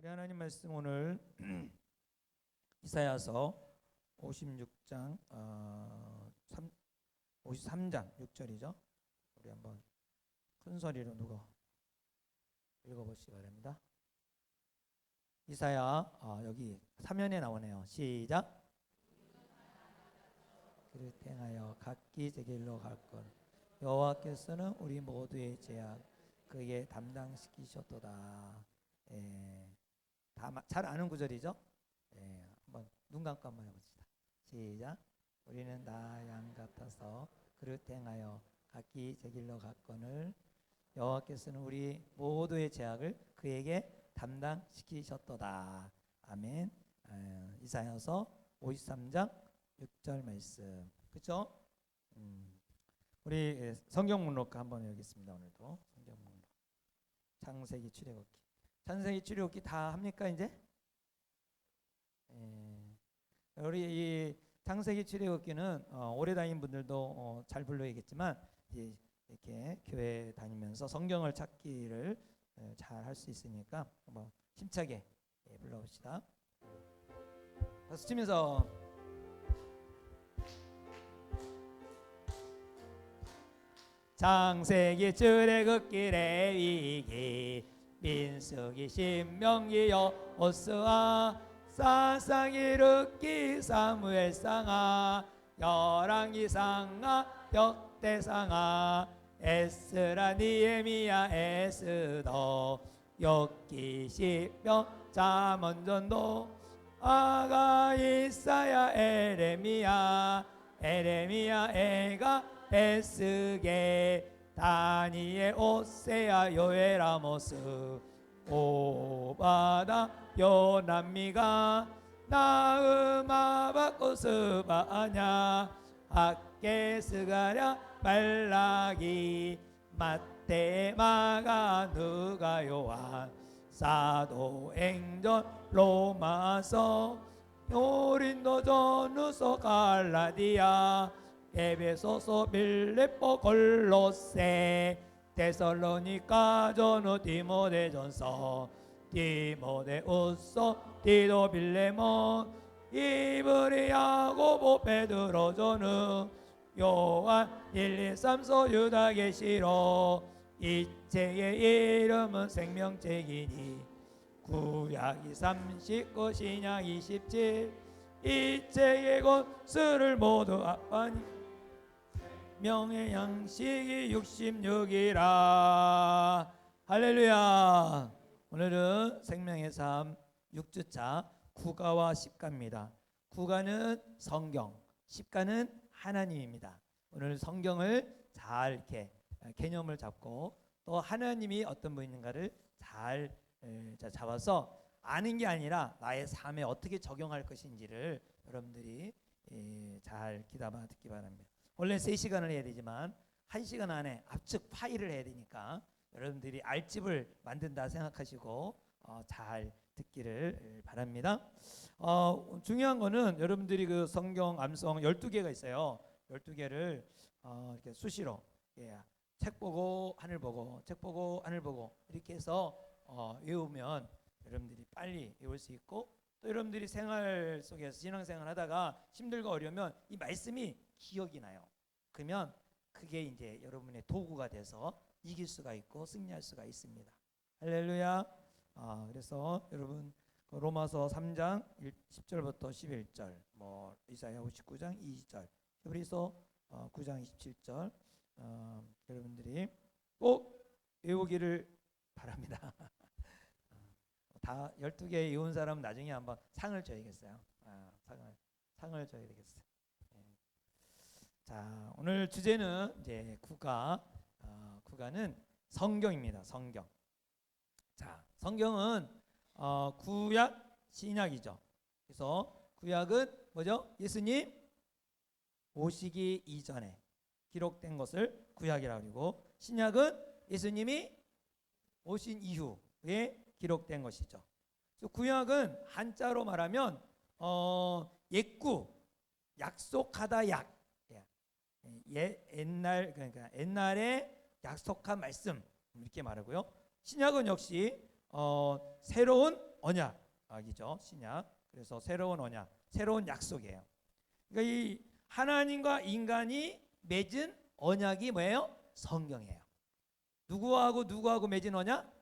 우리 하나님 말씀 오늘 이사야서 56장 53장 6절이죠. 우리 한번 큰 소리로 누가 읽어보시기 바랍니다. 이사야 여기 사면에 나오네요. 시작. 그릇 행하여 각기 제 길로 갈 것 여호와께서는 우리 모두의 죄악 그에게 담당시키셨도다. 잘 아는 구절이죠. 한번 눈 감고 한번 해봅시다. 시작. 우리는 나 양 같아서 그릇 행하여 각기 제 길로 갔거늘 여호와께서는 우리 모두의 죄악을 그에게 담당시키셨도다. 아멘. 이사야서 53장 6절 말씀. 그렇죠? 우리 성경 목록 한번 읽겠습니다. 오늘도 성경 목록. 창세기 출애굽기. 창세기 출애굽기 다 합니까 이제? 우리 이 창세기 출애굽기는 오래 다닌 분들도 잘 불러야겠지만 이렇게 교회 다니면서 성경을 찾기를 잘 할 수 있으니까 한번 힘차게 불러봅시다. 박수 치면서 창세기 출애굽기 레위기 민수기 신명기 여호수아 사사기 룻기 사무엘상하 열왕기상하 역대상하 에스라 니에미야 에스더 욥기 시편 잠언전도 아가 이사야 에레미야 에가 에스게 다니엘 오세야 요엘 아모스 오바다 요남미가 나음 아바꽃 스바냐 학계 스가랴 말라기 마태 마가 누가 요한 사도행전 로마서 요린도 전후서 갈라디아 에베소서 빌립보 골로새 데살로니가 전후 디모데전서 디모데후서 디도 빌레몬 이브리 야고보 베드로 전후 요한 1, 2, 3서 유다 계시록 이 책의 이름은 생명책이니 구약이 39 신약 27 이 책의 권수를 모두 아니 명의 양식이 66이라. 할렐루야. 오늘은 생명의 삶 6주차 구가와 십가입니다. 구가는 성경, 십가는 하나님입니다. 오늘 성경을 잘 이렇게 개념을 잡고 또 하나님이 어떤 분인가를 잘 잡아서 아는 게 아니라 나의 삶에 어떻게 적용할 것인지를 여러분들이 잘 귀담아 듣기 바랍니다. 원래 3시간을 해야 되지만 1시간 안에 압축 파일을 해야 되니까 여러분들이 알집을 만든다 생각하시고 잘 듣기를 바랍니다. 중요한 거는 여러분들이 그 성경 암송 12개가 있어요. 12개를 이렇게 수시로 책 보고 하늘 보고 책 보고 하늘 보고 이렇게 해서 외우면 여러분들이 빨리 외울 수 있고 또 여러분들이 생활 속에서 신앙생활 하다가 힘들고 어려우면 이 말씀이 기억이 나요. 그러면 그게 이제 여러분의 도구가 돼서 이길 수가 있고 승리할 수가 있습니다. 할렐루야. 그래서 여러분 로마서 3장 10절부터 11절 이사야 59장 2절 히브리서 9장 27절 여러분들이 꼭 외우기를 바랍니다. 다 12개 외운 사람은 나중에 한번 상을 줘야겠어요. 상을 줘야 되겠어요. 자, 오늘 주제는 이제 구가는 성경입니다. 성경. 자, 성경은 구약, 신약이죠. 그래서 구약은 뭐죠? 예수님 오시기 이전에 기록된 것을 구약이라고 그러고 신약은 예수님이 오신 이후에 기록된 것이죠. 그래서 구약은 한자로 말하면 옛구, 약속하다 그러니까 옛날에 약속한 말씀 이렇게 말하고요. 신약은 역시 새로운 언약이죠. 신약. 그래서 새로운 언약, 새로운 약속이에요. 그러니까 이 하나님과 인간이 맺은 언약이 뭐예요? 성경이에요. 누구하고 맺은 언약?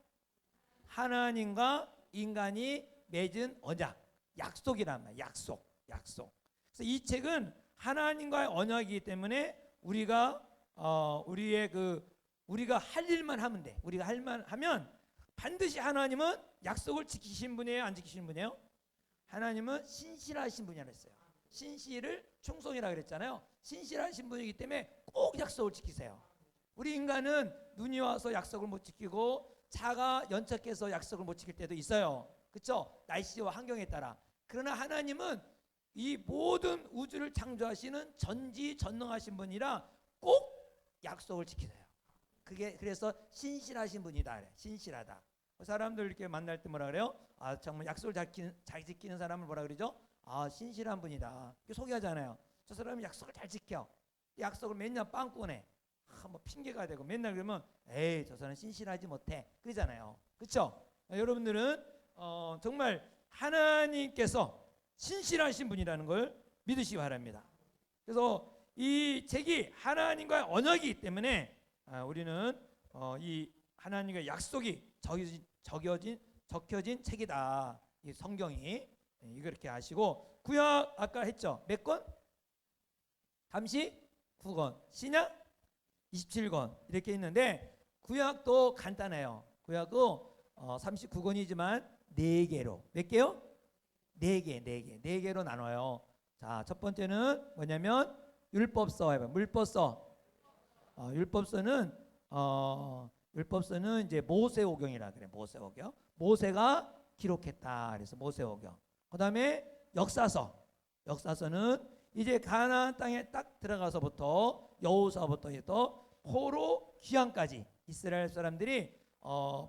하나님과 인간이 맺은 언약, 약속이란 말이에요. 약속. 그래서 이 책은 하나님과의 언약이기 때문에 우리가 우리가 할 일만 하면 돼. 우리가 할 일만 하면 반드시 하나님은 약속을 지키신 분이에요, 안 지키신 분이에요? 하나님은 신실하신 분이라고 했어요. 신실을 충성이라 그랬잖아요. 신실하신 분이기 때문에 꼭 약속을 지키세요. 우리 인간은 눈이 와서 약속을 못 지키고 차가 연착해서 약속을 못 지킬 때도 있어요. 그렇죠? 날씨와 환경에 따라. 그러나 하나님은 이 모든 우주를 창조하시는 전지전능하신 분이라 꼭 약속을 지키세요. 그게 그래서 신실하신 분이다. 그래. 신실하다. 사람들 이렇게 만날 때 뭐라 그래요? 아, 정말 약속을 잘 지키는 사람을 뭐라 그러죠? 아, 신실한 분이다. 이렇게 소개하잖아요. 저 사람이 약속을 잘 지켜. 약속을 맨날 빵꾸 내. 뭐 핑계가 되고 맨날 그러면 에이, 저 사람 신실하지 못해. 그러잖아요. 그렇죠? 여러분들은 정말 하나님께서 신실하신 분이라는 걸 믿으시기 바랍니다. 그래서 이 책이 하나님과의 언약이기 때문에 우리는 이 하나님과의 약속이 적혀진 책이다. 이 성경이 이거 이렇게 아시고 구약 아까 했죠. 몇 권? 39권. 신약 27권 이렇게 있는데 구약도 간단해요. 구약도 39권이지만 4개로 몇 개요? 4개로 나눠요. 자, 첫 번째는 뭐냐면 율법서 해봐. 물법서. 율법서는 이제 모세오경이라 그래. 모세오경. 모세가 기록했다. 그래서 모세오경. 그다음에 역사서는 이제 가나안 땅에 딱 들어가서부터 여호수아부터 해서 포로 귀환까지 이스라엘 사람들이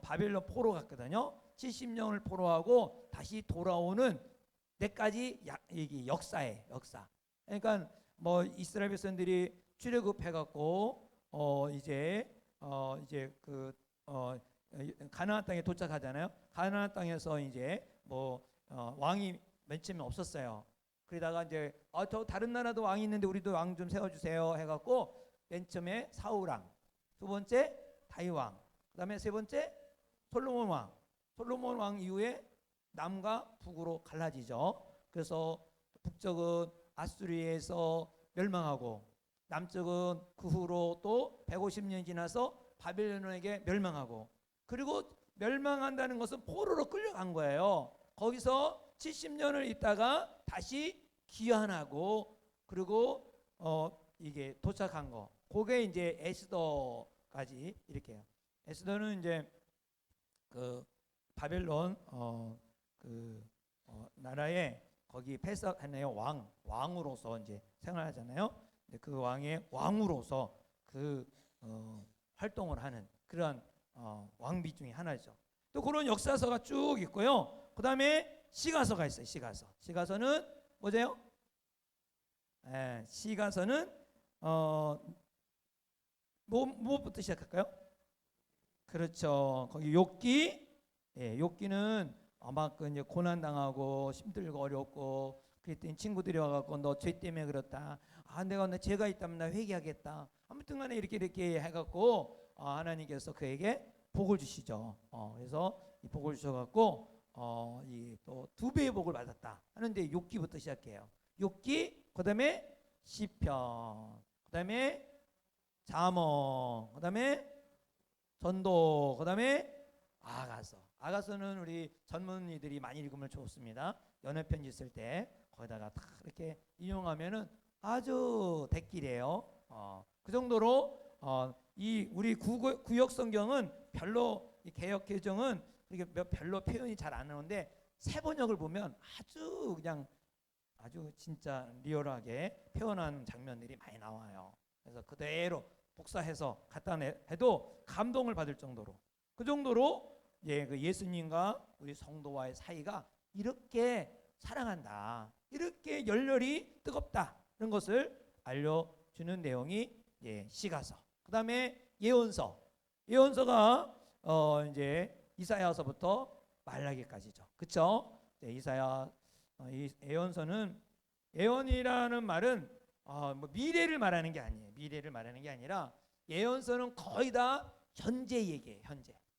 바벨론 포로 갔거든요. 70년을 포로하고 다시 돌아오는 때까지 역사에 역사. 그러니까 뭐 이스라엘 백성들이 출애굽해갖고 이제 가나안 땅에 도착하잖아요. 가나안 땅에서 이제 왕이 맨 처음에 없었어요. 그러다가 이제 저 다른 나라도 왕이 있는데 우리도 왕 좀 세워주세요 해갖고 맨 처음에 사울왕, 두 번째 다윗왕, 그다음에 세 번째 솔로몬 왕 이후에 남과 북으로 갈라지죠. 그래서 북쪽은 아수리에서 멸망하고 남쪽은 그 후로 또 150년이 지나서 바벨론에게 멸망하고, 그리고 멸망한다는 것은 포로로 끌려간 거예요. 거기서 70년을 있다가 다시 귀환하고 그리고 이게 도착한 거. 그게 이제 에스더까지 이렇게 해요. 에스더는 이제 그 바벨론 나라에 거기 폐석하네요. 왕으로서 이제 생활하잖아요. 근데 그 왕의 왕으로서 활동을 하는 그런 왕비 중에 하나죠. 또 그런 역사서가 쭉 있고요. 그 다음에 시가서가 있어요. 시가서는 뭐죠? 시가서는 뭐부터 시작할까요? 그렇죠. 거기 욥기는 아마 이제 고난 당하고 힘들고 어렵고 그랬더니 친구들이 와갖고 너 죄 때문에 그렇다. 내가 죄가 있다면 나 회개하겠다. 아무튼간에 이렇게 해갖고 하나님께서 그에게 복을 주시죠. 그래서 이 복을 주셔갖고 이 또 2배의 복을 받았다 하는데 욥기부터 시작해요. 욥기, 그다음에 시편, 그다음에 잠언, 그다음에 전도, 그다음에 아가서는 우리 젊은이들이 많이 읽으면 좋습니다. 연애편지 쓸 때 거기다가 다 이렇게 인용하면은 아주 대길이에요. 그 정도로 이 우리 구역 성경은 별로 이 개역 개정은 이게 별로 표현이 잘 안 나오는데 세번역을 보면 아주 진짜 리얼하게 표현한 장면들이 많이 나와요. 그래서 그대로 복사해서 갖다 해도 감동을 받을 정도로, 그 정도로 그 예수님과 우리 성도와의 사이가 이렇게 사랑한다, 이렇게 열렬히 뜨겁다 이런 것을 알려주는 내용이 시가서. 그 다음에 예언서가 이제 이사야서부터 말라기까지죠. 그렇죠? 이사야 이 예언서는 예언이라는 말은 뭐 미래를 말하는 게 아니에요. 미래를 말하는 게 아니라 예언서는 거의 다 현재 얘기예요.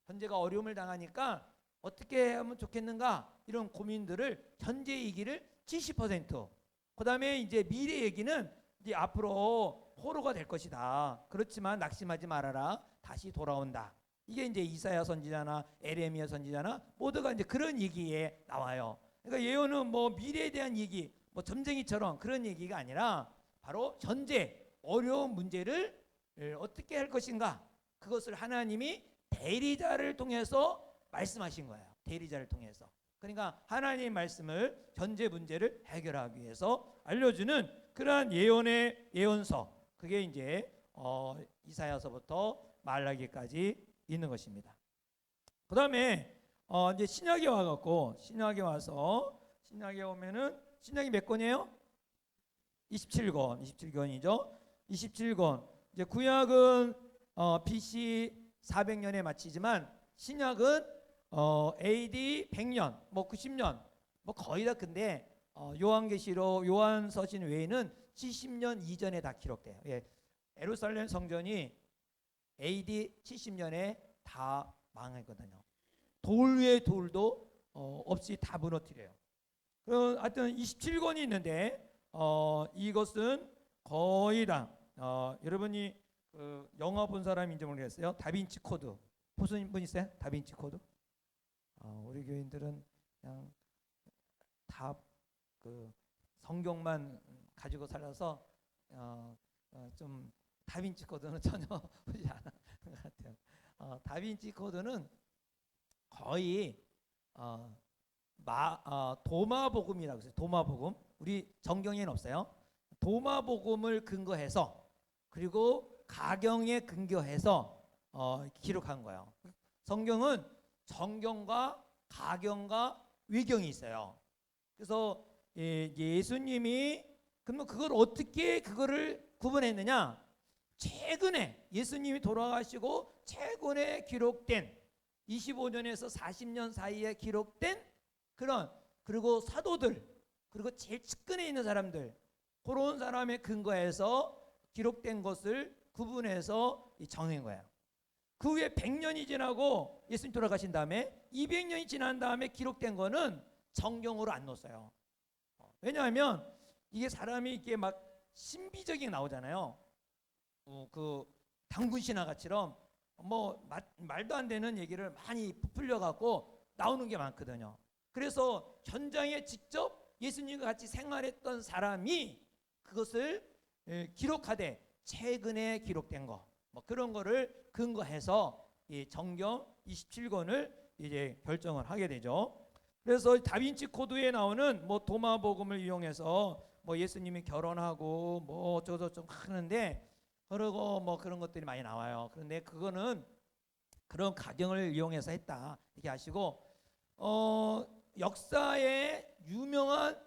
현재가 어려움을 당하니까 어떻게 하면 좋겠는가 이런 고민들을 현재 얘기를 70%. 그다음에 이제 미래 얘기는 이제 앞으로 포로가 될 것이다. 그렇지만 낙심하지 말아라. 다시 돌아온다. 이게 이제 이사야 선지자나 에레미야 선지자나 모두가 이제 그런 얘기에 나와요. 그러니까 예언은 뭐 미래에 대한 얘기, 뭐 점쟁이처럼 그런 얘기가 아니라 바로 현재 어려운 문제를 어떻게 할 것인가 그것을 하나님이 대리자를 통해서 말씀하신 거예요. 대리자를 통해서. 그러니까 하나님의 말씀을 현재 문제를 해결하기 위해서 알려주는 그러한 예언의 예언서. 그게 이제 이사야서부터 말라기까지 있는 것입니다. 그 다음에 이제 신약에 와갖고 신약에 와서 신약에 오면은 신약이 몇 권이에요? 27권이죠. 27권. 이제 구약은 BC 400년에 마치지만 신약은 AD 100년, 뭐 90년, 뭐 거의 다 근데 요한계시록, 요한서신 외에는 70년 이전에 다 기록돼요. 예. 예루살렘 성전이 AD 70년에 다 망했거든요. 돌 위에 돌도 없이 다 무너뜨려요. 하여튼 27권이 있는데 이것은 거의 다 여러분이 그 영화 본 사람인지 모르겠어요. 다빈치 코드 보신 분 있어요? 다빈치 코드? 우리 교인들은 그냥 다 그 성경만 가지고 살아서 좀 다빈치 코드는 전혀 보지 않은 것 같아요. 다빈치 코드는 거의 도마복음이라고 해서 도마복음 우리 정경에는 없어요. 도마복음을 근거해서 그리고 가경에 근거해서 기록한 거예요. 성경은 정경과 가경과 위경이 있어요. 그래서 예수님이 그러면 그걸 어떻게 그거를 구분했느냐? 최근에 예수님이 돌아가시고 최근에 기록된 25년에서 40년 사이에 기록된 그런 그리고 사도들 그리고 제일 측근에 있는 사람들 그런 사람의 근거에서 기록된 것을 구분해서 정한 거예요. 그 후에 100년이 지나고 예수님 돌아가신 다음에 200년이 지난 다음에 기록된 거는 정경으로 안 넣었어요. 왜냐하면 이게 사람이 이렇게 막 신비적인 나오잖아요. 그 당군 신화가처럼 뭐 말도 안 되는 얘기를 많이 부풀려 갖고 나오는 게 많거든요. 그래서 현장에 직접 예수님과 같이 생활했던 사람이 그것을 기록하되 최근에 기록된 거 뭐 그런 거를 근거해서 이 정경 27권을 이제 결정을 하게 되죠. 그래서 다빈치 코드에 나오는 뭐 도마복음을 이용해서 뭐 예수님이 결혼하고 뭐 어쩌고저쩌고 하는데 그리고 뭐 그런 것들이 많이 나와요. 그런데 그거는 그런 가경을 이용해서 했다 이렇게 아시고 역사에 유명한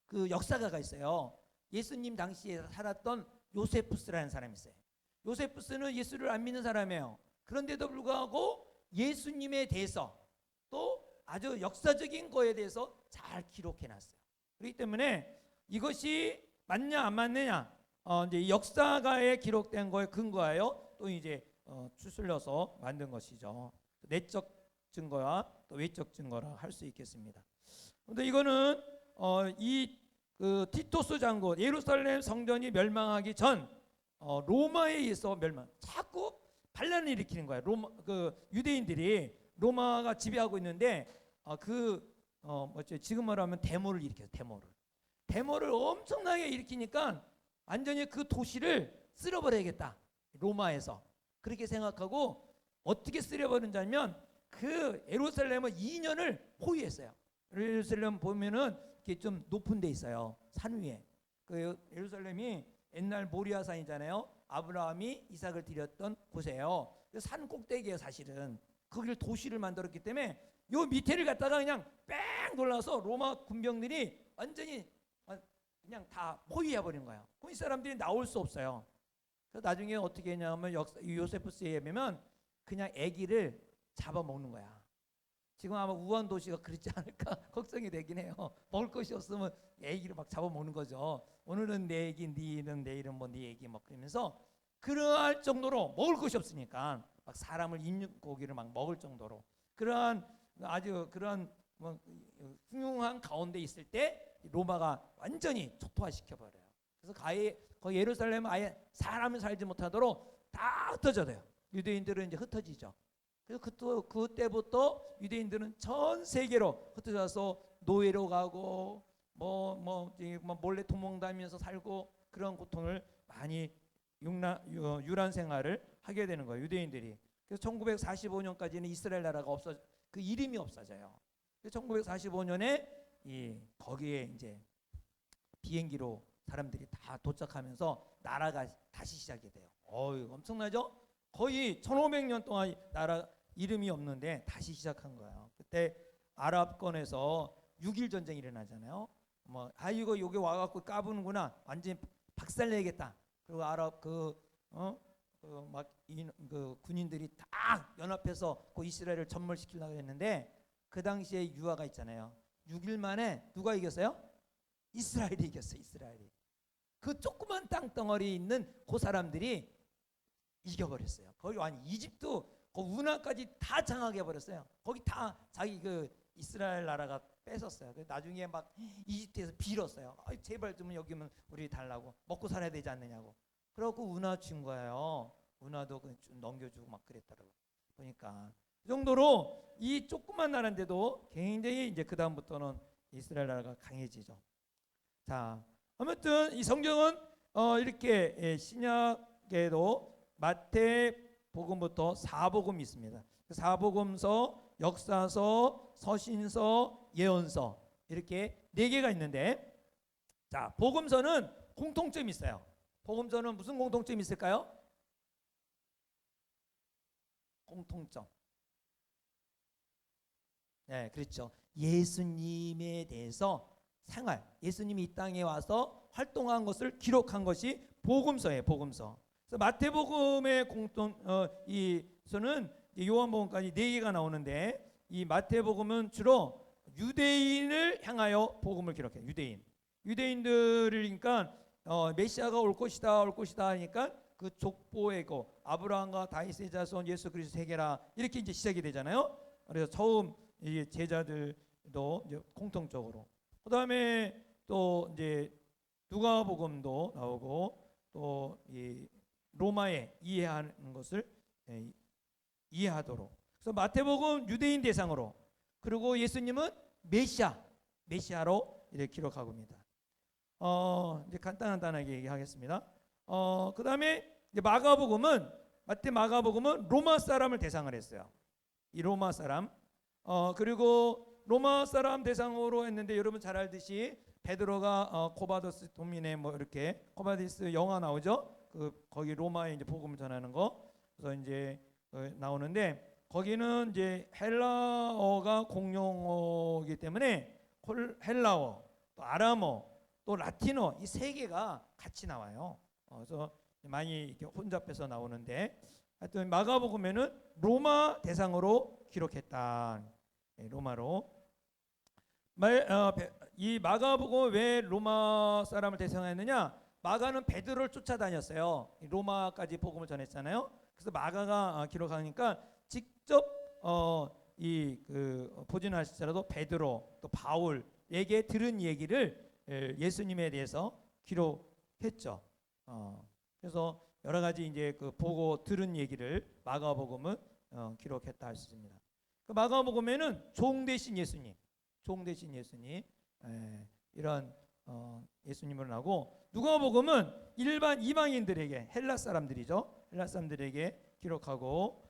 그 역사가가 있어요. 예수님 당시에 살았던 요세푸스라는 사람이 있어요. 요세푸스는 예수를 안 믿는 사람이에요. 그런데도 불구하고 예수님에 대해서 또 아주 역사적인 거에 대해서 잘 기록해놨어요. 그렇기 때문에 이것이 맞냐 안 맞느냐 이제 역사가에 기록된 거에 근거하여 또 이제 추슬려서 만든 것이죠. 내적 증거와 또 외적 증거라 할 수 있겠습니다. 그런데 이거는 그 티토스 장군 예루살렘 성전이 멸망하기 전 로마에 의해서 멸망. 자꾸 반란을 일으키는 거예요. 그 유대인들이 로마가 지배하고 있는데 지금 말하면 데모를 일으켜요. 데모를 엄청나게 일으키니까 완전히 그 도시를 쓸어버려야겠다. 로마에서 그렇게 생각하고 어떻게 쓸어버린다면 그 예루살렘을 2년을 포위했어요. 예루살렘 보면은 이렇게 좀 높은 데 있어요. 산 위에. 그 예루살렘이 옛날 모리아산이잖아요. 아브라함이 이삭을 드렸던 곳이에요. 산 꼭대기에 사실은 거기를 도시를 만들었기 때문에 요 밑에를 갖다가 그냥 뺑 돌아서 로마 군병들이 완전히 그냥 다 포위해 버린 거예요. 이 사람들이 나올 수 없어요. 그래서 나중에 어떻게 했냐면 요세푸스에 의하면 그냥 아기를 잡아먹는 거야. 지금 아마 우한 도시가 그렇지 않을까 걱정이 되긴 해요. 먹을 것이 없으면 애기를 막 잡아먹는 거죠. 오늘은 내 애기, 니는 내일은 뭐 네 애기 막 그러면서 그러할 정도로 먹을 것이 없으니까 막 사람을 입는 고기를 막 먹을 정도로 그러한 아주 그런 뭐 흉흉한 가운데 있을 때 로마가 완전히 초토화시켜 버려요. 그래서 거의 예루살렘은 아예 사람이 살지 못하도록 다 흩어져요. 유대인들은 이제 흩어지죠. 그래서 그때부터 유대인들은 전 세계로 흩어져서 노예로 가고 뭐 몰래 도망다니면서 살고 그런 고통을 많이 유란 생활을 하게 되는 거예요. 유대인들이. 그래서 1945년까지는 이스라엘 나라가 그 이름이 없어져요. 그래서 1945년에 거기에 이제 비행기로 사람들이 다 도착하면서 나라가 다시 시작이 돼요. 엄청나죠? 거의 1500년 동안 나라 이름이 없는데 다시 시작한 거예요. 그때 아랍권에서 6.1 전쟁이 일어나잖아요. 이거 여기 와갖고 까부는구나. 완전히 박살내겠다. 그리고 아랍 군인들이 다 연합해서 그 이스라엘을 전멸시키려고 했는데 그 당시에 유화가 있잖아요. 6일 만에 누가 이겼어요? 이스라엘이 이겼어요. 이스라엘이. 그 조그만 땅덩어리 있는 그 사람들이 이겨버렸어요. 거기 완 이집트 그 운하까지 다 장악해 버렸어요. 거기 다 자기 그 이스라엘 나라가 뺏었어요. 나중에 막 이집트에서 빌었어요. 제발 좀 여기면 우리 달라고 먹고 살아야 되지 않느냐고. 그래갖고 운하 준 거예요. 운하도 좀 넘겨주고 막 그랬더라고. 보니까 그 정도로 이 조그만 나라인데도 굉장히 이제 그 다음부터는 이스라엘 나라가 강해지죠. 자, 아무튼 이 성경은 이렇게 신약에도 마태복음부터 사복음이 있습니다. 사복음서, 역사서, 서신서, 예언서 이렇게 4개가 있는데 자, 복음서는 공통점이 있어요. 복음서는 무슨 공통점이 있을까요? 공통점. 네, 그렇죠. 예수님에 대해서 예수님이 이 땅에 와서 활동한 것을 기록한 것이 복음서예요. 복음서. 그래서 마태복음의 이서는 요한복음까지 4개가 나오는데 이 마태복음은 주로 유대인을 향하여 복음을 기록해요. 유대인들이니까 메시아가 올 것이다 하니까 그 족보이고 아브라함과 다윗의 자손 예수 그리스도 세계라 이렇게 이제 시작이 되잖아요. 그래서 처음 이 제자들도 이제 공통적으로 그다음에 또 이제 누가복음도 나오고 또 이 로마에 이해하는 것을 이해하도록. 그래서 마태복음 유대인 대상으로 그리고 예수님은 메시아로 이렇게 기록하고 있습니다. 이제 간단하게 얘기하겠습니다. 그다음에 이제 마가복음은 로마 사람을 대상을 했어요. 이 로마 사람. 그리고 로마 사람 대상으로 했는데 여러분 잘 알듯이 베드로가 코바더스 도미네 뭐 이렇게 코바디스 영화 나오죠. 거기 로마에 이제 복음을 전하는 거. 그래서 이제 나오는데 거기는 이제 헬라어가 공용어이기 때문에 헬라어, 또 아람어, 또 라틴어 이 3개가 같이 나와요. 그래서 많이 이렇게 혼잡해서 나오는데 하여튼 마가복음에는 로마 대상으로 기록했다. 로마로. 이 마가복음 왜 로마 사람을 대상했느냐? 마가는 베드로를 쫓아다녔어요. 로마까지 복음을 전했잖아요. 그래서 마가가 기록하니까 직접 보존하시더라도 베드로 또 바울에게 들은 얘기를 예수님에 대해서 기록했죠. 그래서 여러 가지 이제 보고 들은 얘기를 마가복음은 기록했다 할 수 있습니다. 그 마가복음에는 종 대신 예수님 이런 예수님을 하고 누가복음은 일반 이방인들에게 헬라 사람들에게 기록하고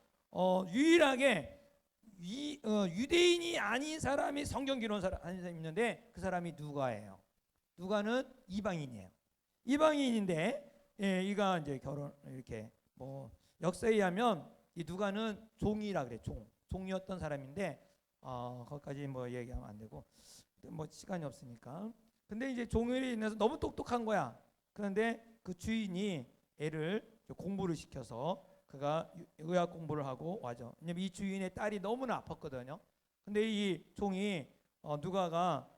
유일하게 유대인이 아닌 사람이 성경 기록한 사람이 있는데 그 사람이 누가예요. 누가는 이방인이에요. 이방인인데 이가 이제 결혼 이렇게 뭐 역사에 의하면 이 누가는 종이라 그래. 종이었던 사람인데 거기까지 뭐 얘기하면 안 되고 뭐 시간이 없으니까. 근데 이제 종으로 인해서 너무 똑똑한 거야. 그런데 그 주인이 애를 공부를 시켜서 그가 의학 공부를 하고 와죠. 왜냐면 이 주인의 딸이 너무나 아팠거든요. 근데 이 종이 누가가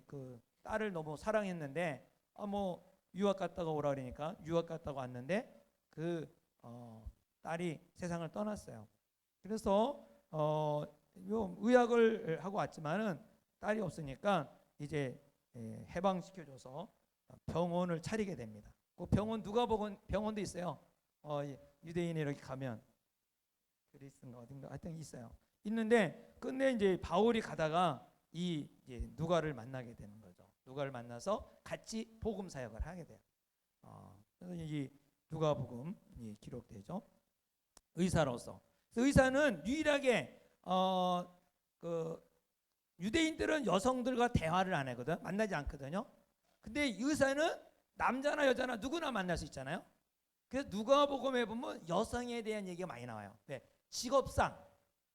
그 딸을 너무 사랑했는데 뭐 유학 갔다가 오라 그러니까 유학 갔다가 왔는데 그 딸이 세상을 떠났어요. 그래서 요 의학을 하고 왔지만은 딸이 없으니까 이제 해방시켜줘서 병원을 차리게 됩니다. 그 병원 누가복음 병원도 있어요. 유대인이 이렇게 가면 그리스인가 어딘가 하여튼 있어요. 있는데 근데 이제 바울이 가다가 이제 누가를 만나게 되는 거죠. 누가를 만나서 같이 복음 사역을 하게 돼요. 그래서 이 누가복음이 기록되죠. 의사로서. 의사는 유일하게 그 유대인들은 여성들과 대화를 안 하거든. 만나지 않거든요. 근데 의사는 남자나 여자나 누구나 만날 수 있잖아요. 그래서 누가복음에 보면 여성에 대한 얘기가 많이 나와요. 네, 직업상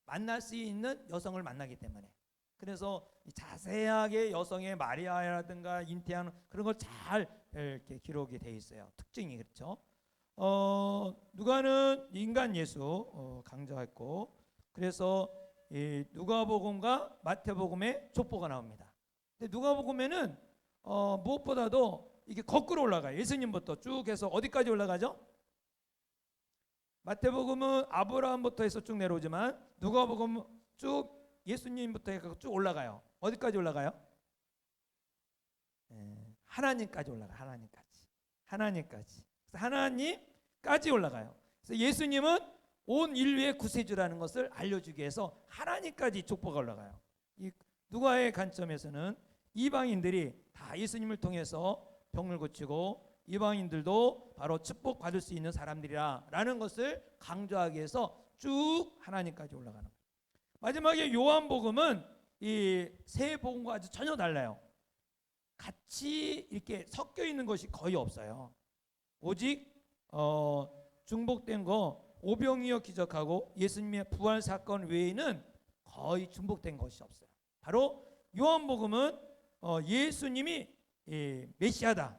만날 수 있는 여성을 만나기 때문에. 그래서 자세하게 여성의 마리아라든가 잉태하는 그런 걸 잘 이렇게 기록이 돼 있어요. 특징이 그렇죠. 누가는 인간 예수 강조했고, 그래서 이 누가복음과 마태복음에 족보가 나옵니다. 근데 누가복음에는 무엇보다도 이게 거꾸로 올라가요. 예수님부터 쭉 해서 어디까지 올라가죠? 마태복음은 아브라함부터 해서 쭉 내려오지만 누가복음은 쭉 예수님부터 해서 쭉 올라가요. 어디까지 올라가요? 하나님까지 올라가요. 하나님까지. 그래서 하나님까지 올라가요. 그래서 예수님은 온 인류의 구세주라는 것을 알려주기 위해서 하나님까지 족보가 올라가요. 이 누가의 관점에서는 이방인들이 다 예수님을 통해서 병을 고치고 이방인들도 바로 축복받을 수 있는 사람들이라는 것을 강조하기 위해서 쭉 하나님까지 올라가는 거예요. 마지막에 요한복음은 이 세 복음과 아주 전혀 달라요. 같이 이렇게 섞여 있는 것이 거의 없어요. 오직 중복된 거 오병이어 기적하고 예수님의 부활 사건 외에는 거의 중복된 것이 없어요. 바로 요한복음은 예수님이 메시아다,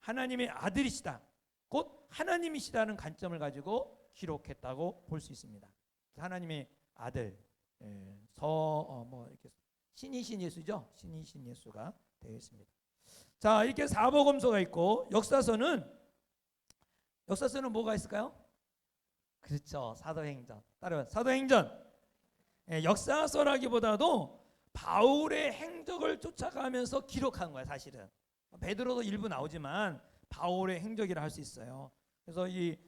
하나님의 아들이시다, 곧 하나님이시다는 관점을 가지고 기록했다고 볼 수 있습니다. 하나님의 아들, 뭐 이렇게 신이신 예수죠. 신이신 예수가 되어 있습니다. 자, 이렇게 사복음서가 있고 역사서는 뭐가 있을까요? 그렇죠. 사도행전. 따라와. 사도행전. 역사서라기보다도 바울의 행적을 쫓아가면서 기록한 거야, 사실은. 베드로도 일부 나오지만 바울의 행적이라 할 수 있어요. 그래서 이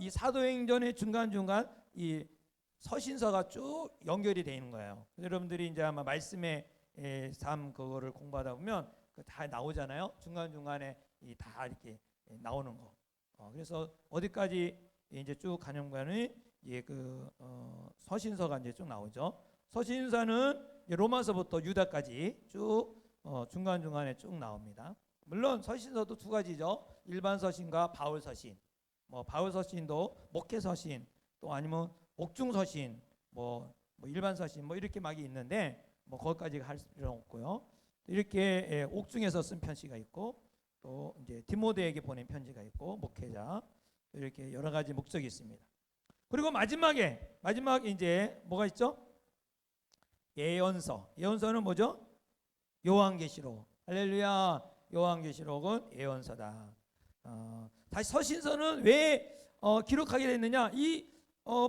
사도행전의 중간중간 이 서신서가 쭉 연결이 되어 있는 거예요. 여러분들이 이제 아마 말씀의 삶 그거를 공부하다 보면 다 나오잖아요. 중간중간에 다 이렇게 나오는 거. 그래서 어디까지 이제 쭉 가는가는 서신서가 이제 쭉 나오죠. 서신서는 로마서부터 유다까지 쭉 중간중간에 쭉 나옵니다. 물론 서신서도 두 가지죠. 일반 서신과 바울 서신. 뭐 바울 서신도 목회 서신, 또 아니면 옥중 서신, 뭐 일반 서신, 뭐 이렇게 막 있는데 뭐 거기까지 할 필요는 없고요. 이렇게 옥중에서 쓴 편지가 있고, 또 이제 디모데에게 보낸 편지가 있고, 목회자 이렇게 여러 가지 목적이 있습니다. 그리고 마지막에 이제 뭐가 있죠? 예언서. 예언서는 뭐죠? 요한계시록. 할렐루야. 요한계시록은 예언서다. 다시 서신서는 왜 기록하게 됐느냐?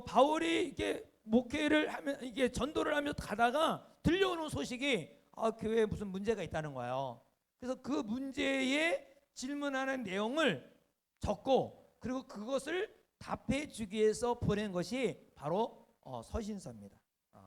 바울이 이게 목회를 하면 이게 전도를 하며 가다가 들려오는 소식이 교회에 무슨 문제가 있다는 거예요. 그래서 그 문제에 질문하는 내용을 적고 그리고 그것을 답해 주기 위해서 보낸 것이 바로 서신서입니다.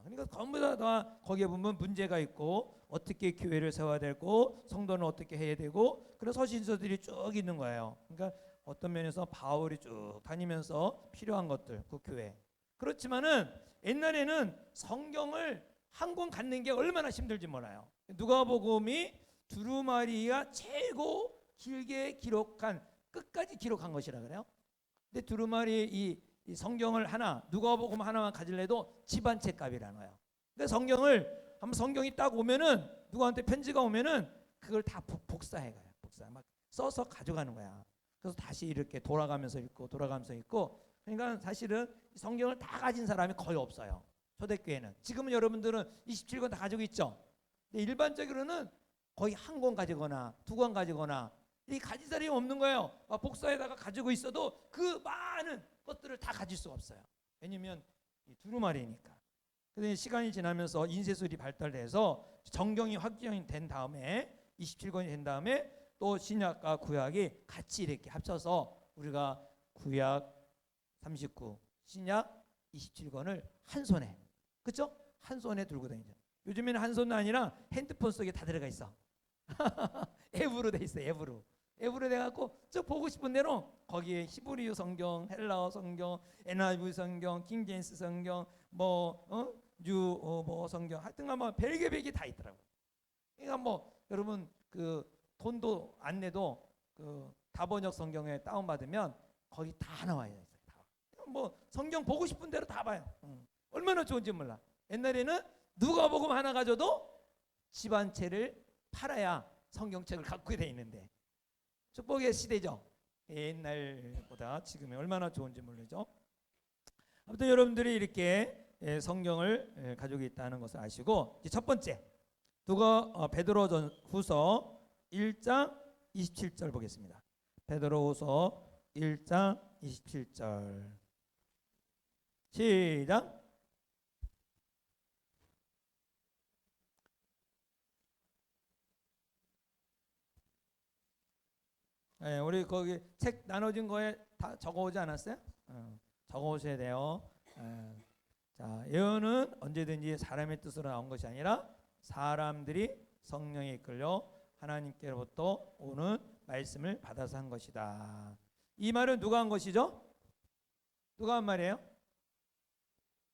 그러니까 전부 다 거기에 보면 문제가 있고 어떻게 교회를 세워야 되고 성도는 어떻게 해야 되고 그런 서신서들이 쭉 있는 거예요. 그러니까 어떤 면에서 바울이 쭉 다니면서 필요한 것들, 그 교회. 그렇지만은 옛날에는 성경을 한 권 갖는 게 얼마나 힘들지 몰라요. 누가복음이 두루마리가 최고 길게 기록한, 끝까지 기록한 것이라 그래요. 근데 두루마리 이 성경을 하나, 누가복음 하나만 가질래도 집 한 채 값이라는 거예요. 그러니까 성경이 딱 오면은, 누구한테 편지가 오면은 그걸 다 복사해 가요. 막 써서 가져가는 거야. 그래서 다시 이렇게 돌아가면서 읽고. 그러니까 사실은 성경을 다 가진 사람이 거의 없어요. 초대교회는. 지금은 여러분들은 27권 다 가지고 있죠. 근데 일반적으로는 거의 한 권 가지거나 두 권 가지거나 이 가질 사람이 없는 거예요. 복사에다가 가지고 있어도 그 많은 것들을 다 가질 수가 없어요. 왜냐면 두루마리니까. 그런데 시간이 지나면서 인쇄술이 발달돼서 정경이 확정된 다음에 27권이 된 다음에 또 신약과 구약이 같이 이렇게 합쳐서 우리가 구약 39, 신약 27권을 한 손에, 그렇죠? 한 손에 들고 다니죠. 요즘에는 한 손은 아니라 핸드폰 속에 다 들어가 있어. 앱으로 돼 있어. 앱으로 돼갖고 쭉 보고 싶은 대로 거기에 히브리어 성경, 헬라어 성경, NIV 성경, 킹제임스 성경, 뭐 성경, 하여튼간 뭐 별개 다 있더라고. 그러니까 뭐 여러분 그 돈도 안 내도 그 다번역 성경에 다운 받으면 거기 다 나와 있어요. 뭐 성경 보고 싶은 대로 다 봐요. 얼마나 좋은지 몰라. 옛날에는 누가복음 하나 가져도 집 한 채를 팔아야 성경책을 갖고 돼 있는데 축복의 시대죠. 옛날보다 지금이 얼마나 좋은지 모르죠. 아무튼 여러분들이 이렇게 성경을 가지고 있다는 것을 아시고, 첫 번째 베드로전후서 1장 27절 보겠습니다. 베드로후서 1장 27절 시작. 우리 거기 책 나눠진 거에 다 적어오지 않았어요? 적어오셔야 돼요. 자, 예언은 언제든지 사람의 뜻으로 나온 것이 아니라 사람들이 성령에 이끌려 하나님께로부터 오는 말씀을 받아서 한 것이다. 이 말은 누가 한 것이죠? 누가 한 말이에요?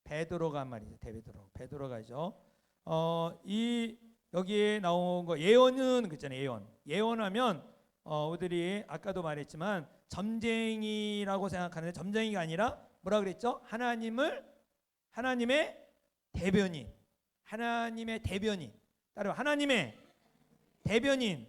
베드로가 한 말이죠. 베드로가죠. 이 여기에 나온 거 예언은 그잖아요. 예언하면 우리들이 아까도 말했지만 점쟁이라고 생각하는데 점쟁이가 아니라 뭐라 그랬죠? 하나님의 대변인. 따로 하나님의 대변인.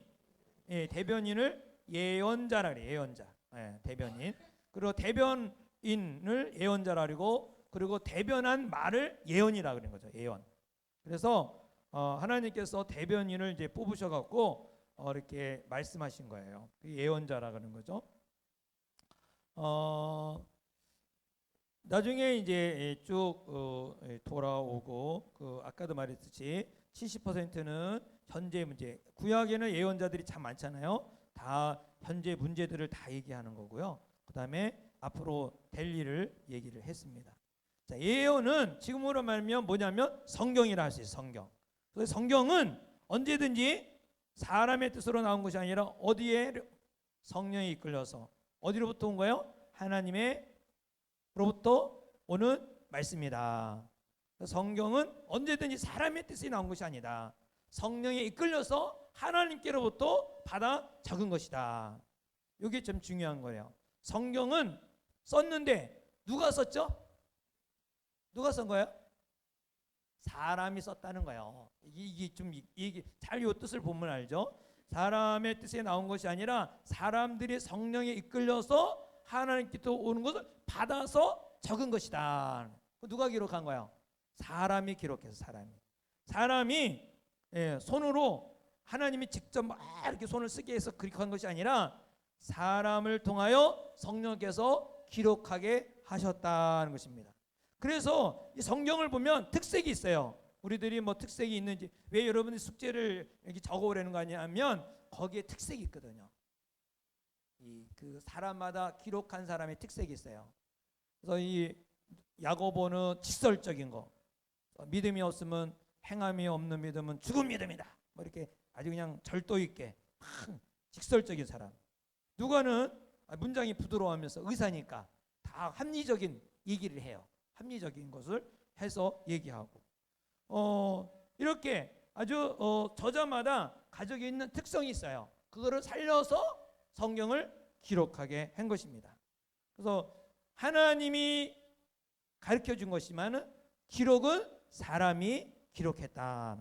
대변인을 예언자라 그래요. 예언자. 대변인. 그리고 대변인을 예언자라 그리고 대변한 말을 예언이라 그러는 거죠. 예언. 그래서 하나님께서 대변인을 이제 뽑으셔 갖고 이렇게 말씀하신 거예요. 예언자라 그러는 거죠. 나중에 이제 쭉 돌아오고 아까도 말했듯이 70%는 현재 문제. 구약에는 예언자들이 참 많잖아요. 다 현재 문제들을 다 얘기하는 거고요. 그다음에 앞으로 될 일을 얘기를 했습니다. 자, 예언은 지금으로 말하면 뭐냐면 성경이라 할 수 있어요. 성경. 그래서 성경은 언제든지 사람의 뜻으로 나온 것이 아니라 어디에 성령이 이끌려서 어디로부터 온 거예요? 하나님의로부터 오는 말씀이다. 성경은 언제든지 사람의 뜻이 나온 것이 아니다. 성령에 이끌려서 하나님께로부터 받아 적은 것이다. 이게 좀 중요한 거예요. 성경은 썼는데 누가 썼죠? 누가 쓴 거예요? 사람이 썼다는 거예요. 이게 잘 이 뜻을 보면 알죠. 사람의 뜻에 나온 것이 아니라 사람들이 성령에 이끌려서 하나님께서 오는 것을 받아서 적은 것이다. 누가 기록한 거예요? 사람이 기록해서 사람이 손으로 하나님이 직접 막 이렇게 손을 쓰게 해서 기록한 것이 아니라 사람을 통하여 성령께서 기록하게 하셨다는 것입니다. 그래서 이 성경을 보면 특색이 있어요. 우리들이 뭐 특색이 있는지, 왜 여러분이 숙제를 이렇게 적어오라는 거 아니냐면 거기에 특색이 있거든요. 그 사람마다 기록한 사람의 특색이 있어요. 그래서 이 야고보는 직설적인 거, 믿음이 없으면 행함이 없는 믿음은 죽은 믿음이다. 뭐 이렇게 아주 그냥 절도 있게 직설적인 사람. 누가는 문장이 부드러워하면서 의사니까 다 합리적인 얘기를 해요. 합리적인 것을 해서 얘기하고 이렇게 아주 저자마다 가지고 있는 특성이 있어요. 그거를 살려서 성경을 기록하게 한 것입니다. 그래서 하나님이 가르쳐 준 것이지만 기록은 사람이 기록했다.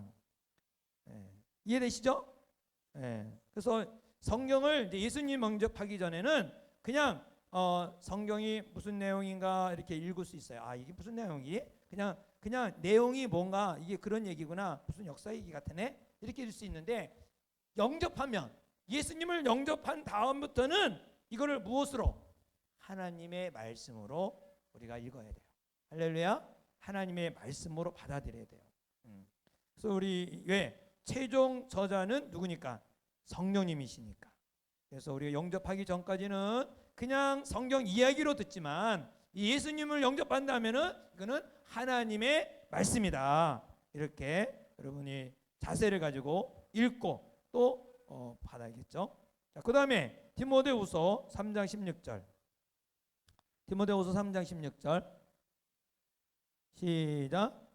이해되시죠? 그래서 성경을 이제 예수님 영접하기 전에는 그냥 성경이 무슨 내용인가 이렇게 읽을 수 있어요. 이게 무슨 내용이? 그냥 그냥 내용이 뭔가 이게 그런 얘기구나, 무슨 역사 얘기 같으네, 이렇게 될 수 있는데, 영접하면, 예수님을 영접한 다음부터는 이거를 무엇으로? 하나님의 말씀으로 우리가 읽어야 돼요. 할렐루야. 하나님의 말씀으로 받아들여야 돼요. 그래서 우리 왜 최종 저자는 누구니까? 성령님이시니까. 그래서 우리가 영접하기 전까지는 그냥 성경 이야기로 듣지만 예수님을 영접한다면은 이거는 하나님의 말씀이다, 이렇게 여러분이 자세를 가지고 읽고 또 받아야겠죠. 자, 그 다음에 디모데후서 3장 16절. 디모데후서 3장 16절 시작.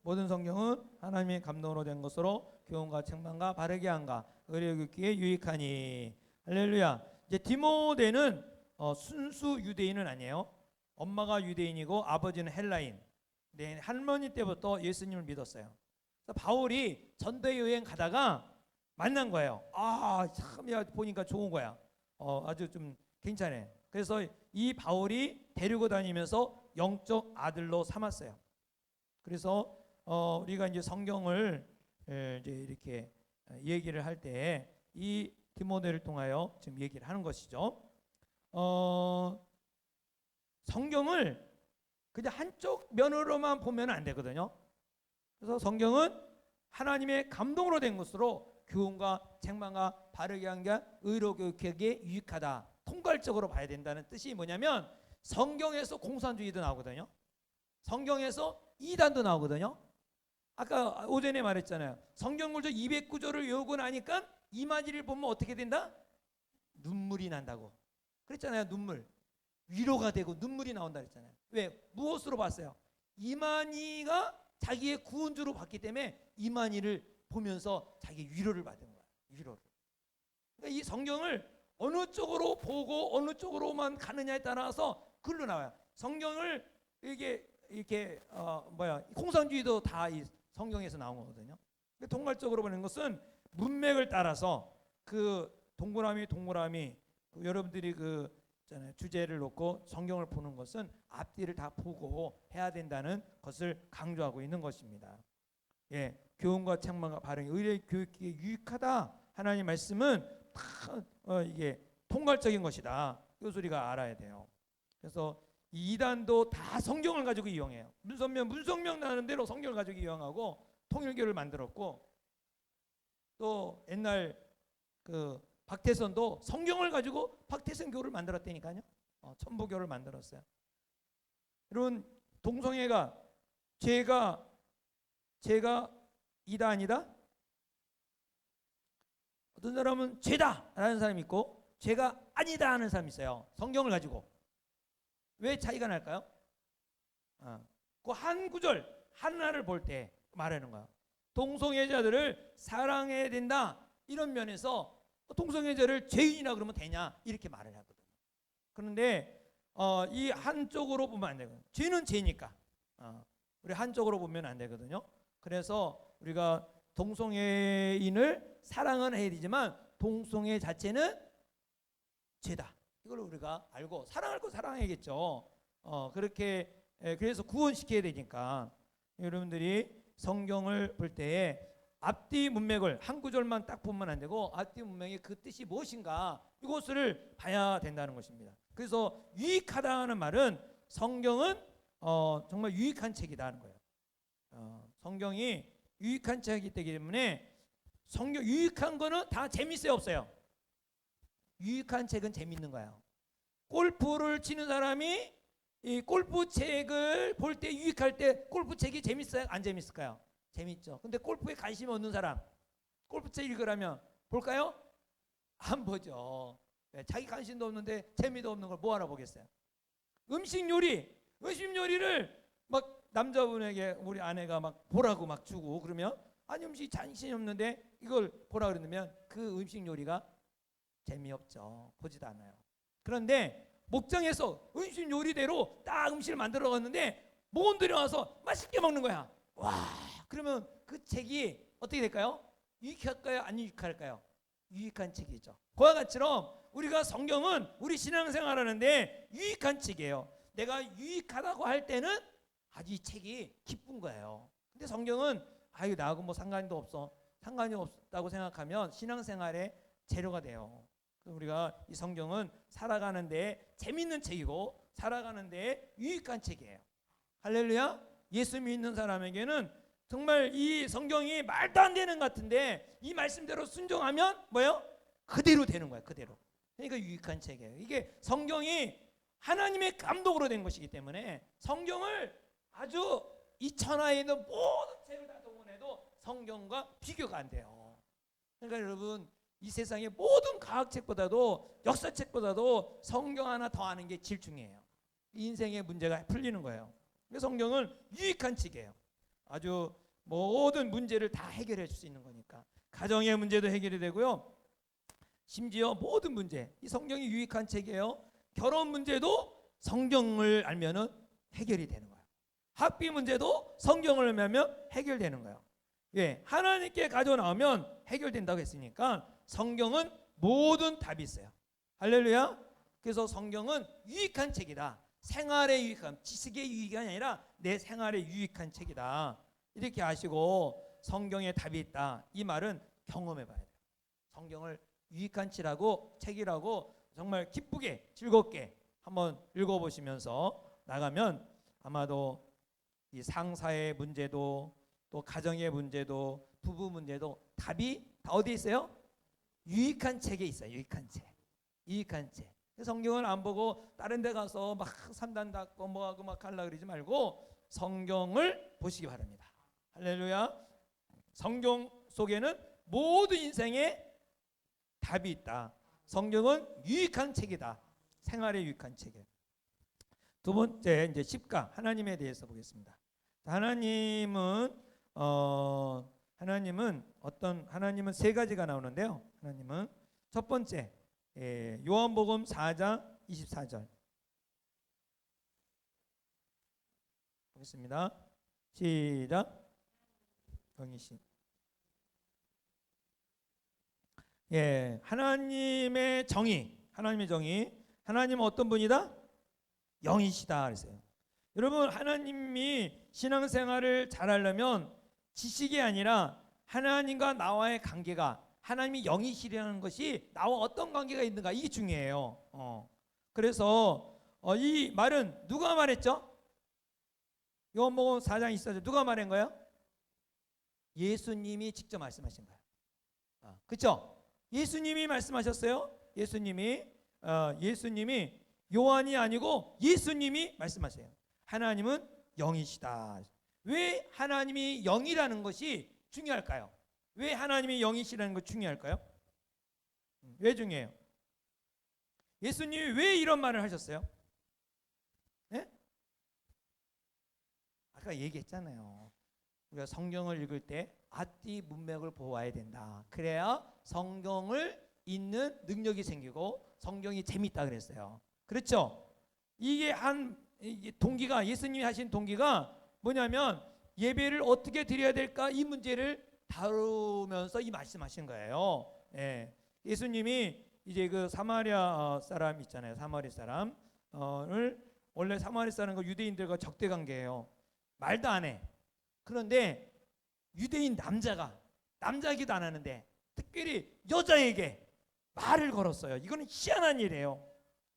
모든 성경은 하나님의 감동으로 된 것으로 교훈과 책망과 바르게 함과 의를 굽기에 유익하니. 할렐루야. 이제 디모데는 순수 유대인은 아니에요. 엄마가 유대인이고 아버지는 헬라인. 네, 할머니 때부터 예수님을 믿었어요. 그래서 바울이 전도 여행 가다가 만난 거예요. 참, 야, 보니까 좋은 거야. 아주 좀 괜찮아. 그래서 이 바울이 데리고 다니면서 영적 아들로 삼았어요. 그래서 우리가 이제 성경을 이제 이렇게 얘기를 할 때 이 디모데를 통하여 지금 얘기를 하는 것이죠. 성경을 그냥 한쪽 면으로만 보면 안 되거든요. 그래서 성경은 하나님의 감동으로 된 것으로 교훈과 책망과 바르게 함과 의로 교육하기에 유익하다, 통괄적으로 봐야 된다는 뜻이 뭐냐면, 성경에서 공산주의도 나오거든요. 성경에서 이단도 나오거든요. 아까 오전에 말했잖아요. 성경 구절 209절을 외우고 나니까 이만희를 보면 어떻게 된다? 눈물이 난다고 그랬잖아요. 눈물, 위로가 되고 눈물이 나온다 그랬잖아요. 왜? 무엇으로 봤어요? 이만희가 자기의 구원주로 봤기 때문에 이만희를 보면서 자기 위로를 받은 거야. 위로를. 그러니까 이 성경을 어느 쪽으로 보고 어느 쪽으로만 가느냐에 따라서 글로 나와요. 성경을 이렇게 공산주의도 다 이 성경에서 나온 거거든요. 통괄적으로 보는 것은 문맥을 따라서 그 동그라미 여러분들이 그 주제를 놓고 성경을 보는 것은 앞뒤를 다 보고 해야 된다는 것을 강조하고 있는 것입니다. 예, 교훈과 책망과 바른 의의 교육에 유익하다. 하나님 말씀은 다 이게 통괄적인 것이다. 이 소리가 알아야 돼요. 그래서 이 이단도 다 성경을 가지고 이용해요. 문성명 나는 대로 성경을 가지고 이용하고 통일교를 만들었고, 또 옛날 그 박태선도 성경을 가지고 박태선교를 만들었다니까요. 천부교를 만들었어요. 여러분, 동성애가 죄가 이다 아니다? 어떤 사람은 죄다 라는 사람이 있고 죄가 아니다 하는 사람이 있어요. 성경을 가지고. 왜 차이가 날까요? 그 한 구절 하나를 볼 때 말하는 거야. 동성애자들을 사랑해야 된다, 이런 면에서 동성애자를 죄인이라 그러면 되냐, 이렇게 말을 하거든요. 그런데 이 한쪽으로 보면 안 되거든요. 죄는 죄니까 우리 한쪽으로 보면 안 되거든요. 그래서 우리가 동성애인을 사랑은 해야 되지만 동성애 자체는 죄다, 이걸 우리가 알고 사랑할 거 사랑해야겠죠. 그렇게 그래서 구원시켜야 되니까 여러분들이 성경을 볼 때에 앞뒤 문맥을 한 구절만 딱 보면 안 되고 앞뒤 문맥의 그 뜻이 무엇인가, 이것을 봐야 된다는 것입니다. 그래서 유익하다는 말은 성경은 정말 유익한 책이다 하는 거예요. 성경이 유익한 책이기 때문에 성경 유익한 거는 다 재밌어요, 없어요? 유익한 책은 재밌는 거예요. 골프를 치는 사람이 이 골프 책을 볼 때 유익할 때 골프 책이 재밌어요, 안 재밌을까요? 재밌죠. 근데 골프에 관심이 없는 사람 골프 책 읽으라면 볼까요? 안 보죠. 자기 관심도 없는데 재미도 없는 걸 뭐 알아보겠어요? 음식 요리를 막 남자분에게 우리 아내가 막 보라고 막 주고 그러면, 아니 음식이 관심이 없는데 이걸 보라 그러면 그 음식 요리가 재미없죠. 보지도 않아요. 그런데 목장에서 음식 요리대로 딱 음식을 만들어 갔는데 모건들이 와서 맛있게 먹는 거야. 와, 그러면 그 책이 어떻게 될까요? 유익할까요? 안 유익할까요? 유익한 책이죠. 그와 같이럼 우리가 성경은 우리 신앙생활 하는데 유익한 책이에요. 내가 유익하다고 할 때는 아주 이 책이 기쁜 거예요. 근데 성경은 아유 나하고 뭐 상관도 없어. 상관이 없다고 생각하면 신앙생활에 재료가 돼요. 우리가 이 성경은 살아가는데 재밌는 책이고 살아가는데 유익한 책이에요. 할렐루야. 예수 믿는 사람에게는 정말 이 성경이 말도 안 되는 것 같은데 이 말씀대로 순종하면 뭐예요? 그대로 되는 거야. 그대로. 그러니까 유익한 책이에요. 이게 성경이 하나님의 감독으로 된 것이기 때문에 성경을 아주 이 천하에 있는 모든 책을 다 동원해도 성경과 비교가 안 돼요. 그러니까 여러분 이 세상의 모든 과학책보다도 역사책보다도 성경 하나 더 아는 게 제일 중요해요. 인생의 문제가 풀리는 거예요. 성경은 유익한 책이에요. 아주 모든 문제를 다 해결해 줄 수 있는 거니까 가정의 문제도 해결이 되고요. 심지어 모든 문제 이 성경이 유익한 책이에요. 결혼 문제도 성경을 알면은 해결이 되는 거예요. 학비 문제도 성경을 알면 해결되는 거예요. 예, 하나님께 가져 나오면 해결된다고 했으니까 성경은 모든 답이 있어요. 할렐루야. 그래서 성경은 유익한 책이다. 생활에 유익한, 지식의 유익이 아니라 내 생활에 유익한 책이다. 이렇게 아시고 성경에 답이 있다. 이 말은 경험해 봐야 돼요. 성경을 유익한 책이라고 정말 기쁘게 즐겁게 한번 읽어보시면서 나가면 아마도 이 상사의 문제도 또 가정의 문제도 부부 문제도 답이 다 어디에 있어요? 유익한 책에 있어요. 유익한 책. 유익한 책. 성경을 안 보고 다른 데 가서 막 산단 닦고 뭐하고 막 하려고 그러지 말고 성경을 보시기 바랍니다. 할렐루야. 성경 속에는 모든 인생에 답이 있다. 성경은 유익한 책이다. 생활에 유익한 책이에요. 두 번째 이제 십가 하나님에 대해서 보겠습니다. 하나님은 하나님은 세 가지가 나오는데요. 하나님은 첫 번째 요한복음 4장 24절 보겠습니다. 시작. 영희씨. 예, 하나님의 정의. 하나님은 어떤 분이다? 영이시다 그랬어요. 여러분 하나님이 신앙생활을 잘하려면 지식이 아니라 하나님과 나와의 관계가 하나님이 영이시라는 것이 나와 어떤 관계가 있는가 이게 중요해요. 그래서 이 말은 누가 말했죠? 요한복음 4장 24절 누가 말한 거예요? 예수님이 직접 말씀하신 거예요. 그렇죠? 예수님이 말씀하셨어요. 예수님이 요한이 아니고 예수님이 말씀하세요. 하나님은 영이시다. 왜 하나님이 영이라는 것이 중요할까요? 왜 하나님이 영이시라는 것이 중요할까요? 왜 중요해요? 예수님이 왜 이런 말을 하셨어요? 네? 아까 얘기했잖아요. 우리가 성경을 읽을 때 앞뒤 문맥을 보아야 된다. 그래야 성경을 읽는 능력이 생기고 성경이 재밌다 그랬어요. 그렇죠? 이게 동기가 예수님이 하신 동기가 뭐냐면 예배를 어떻게 드려야 될까 이 문제를 다루면서 이 말씀하신 거예요. 예. 예수님이 이제 그 사마리아 사람 있잖아요. 사마리 사람을 원래 사마리 사람과 유대인들과 적대 관계예요. 말도 안 해. 그런데 유대인 남자기도 안 하는데 특별히 여자에게 말을 걸었어요. 이거는 희한한 일이에요.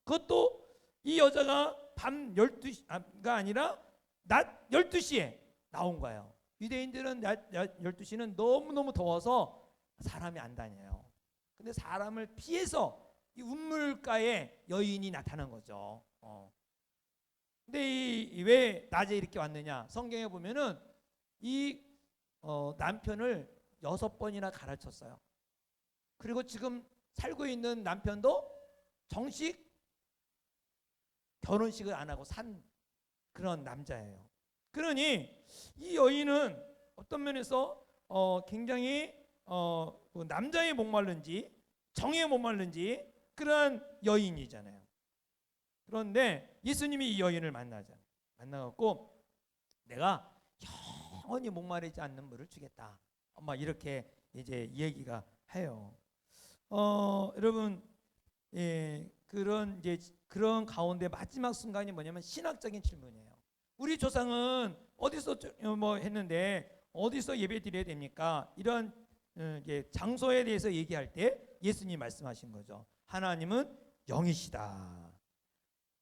그것도 이 여자가 밤 12시가 아니라 낮 12시에 나온 거예요. 유대인들은 낮 12시는 너무너무 더워서 사람이 안 다녀요. 근데 사람을 피해서 이 운물가에 여인이 나타난 거죠. 근데 왜 낮에 이렇게 왔느냐? 성경에 보면은 이 남편을 6번이나 갈아쳤어요. 그리고 지금 살고 있는 남편도 정식 결혼식을 안 하고 산 그런 남자예요. 그러니 이 여인은 어떤 면에서 굉장히 남자에 목마른지 정에 목마른지 그러한 여인이잖아요. 그런데 예수님이 이 여인을 만나갖고 내가 영원히 목마르지 않는 물을 주겠다. 이렇게 이제 얘기가 해요. 여러분, 그런 가운데 마지막 순간이 뭐냐면 신학적인 질문이에요. 우리 조상은 어디서 뭐 했는데 어디서 예배 드려야 됩니까? 이런 장소에 대해서 얘기할 때 예수님이 말씀하신 거죠. 하나님은 영이시다.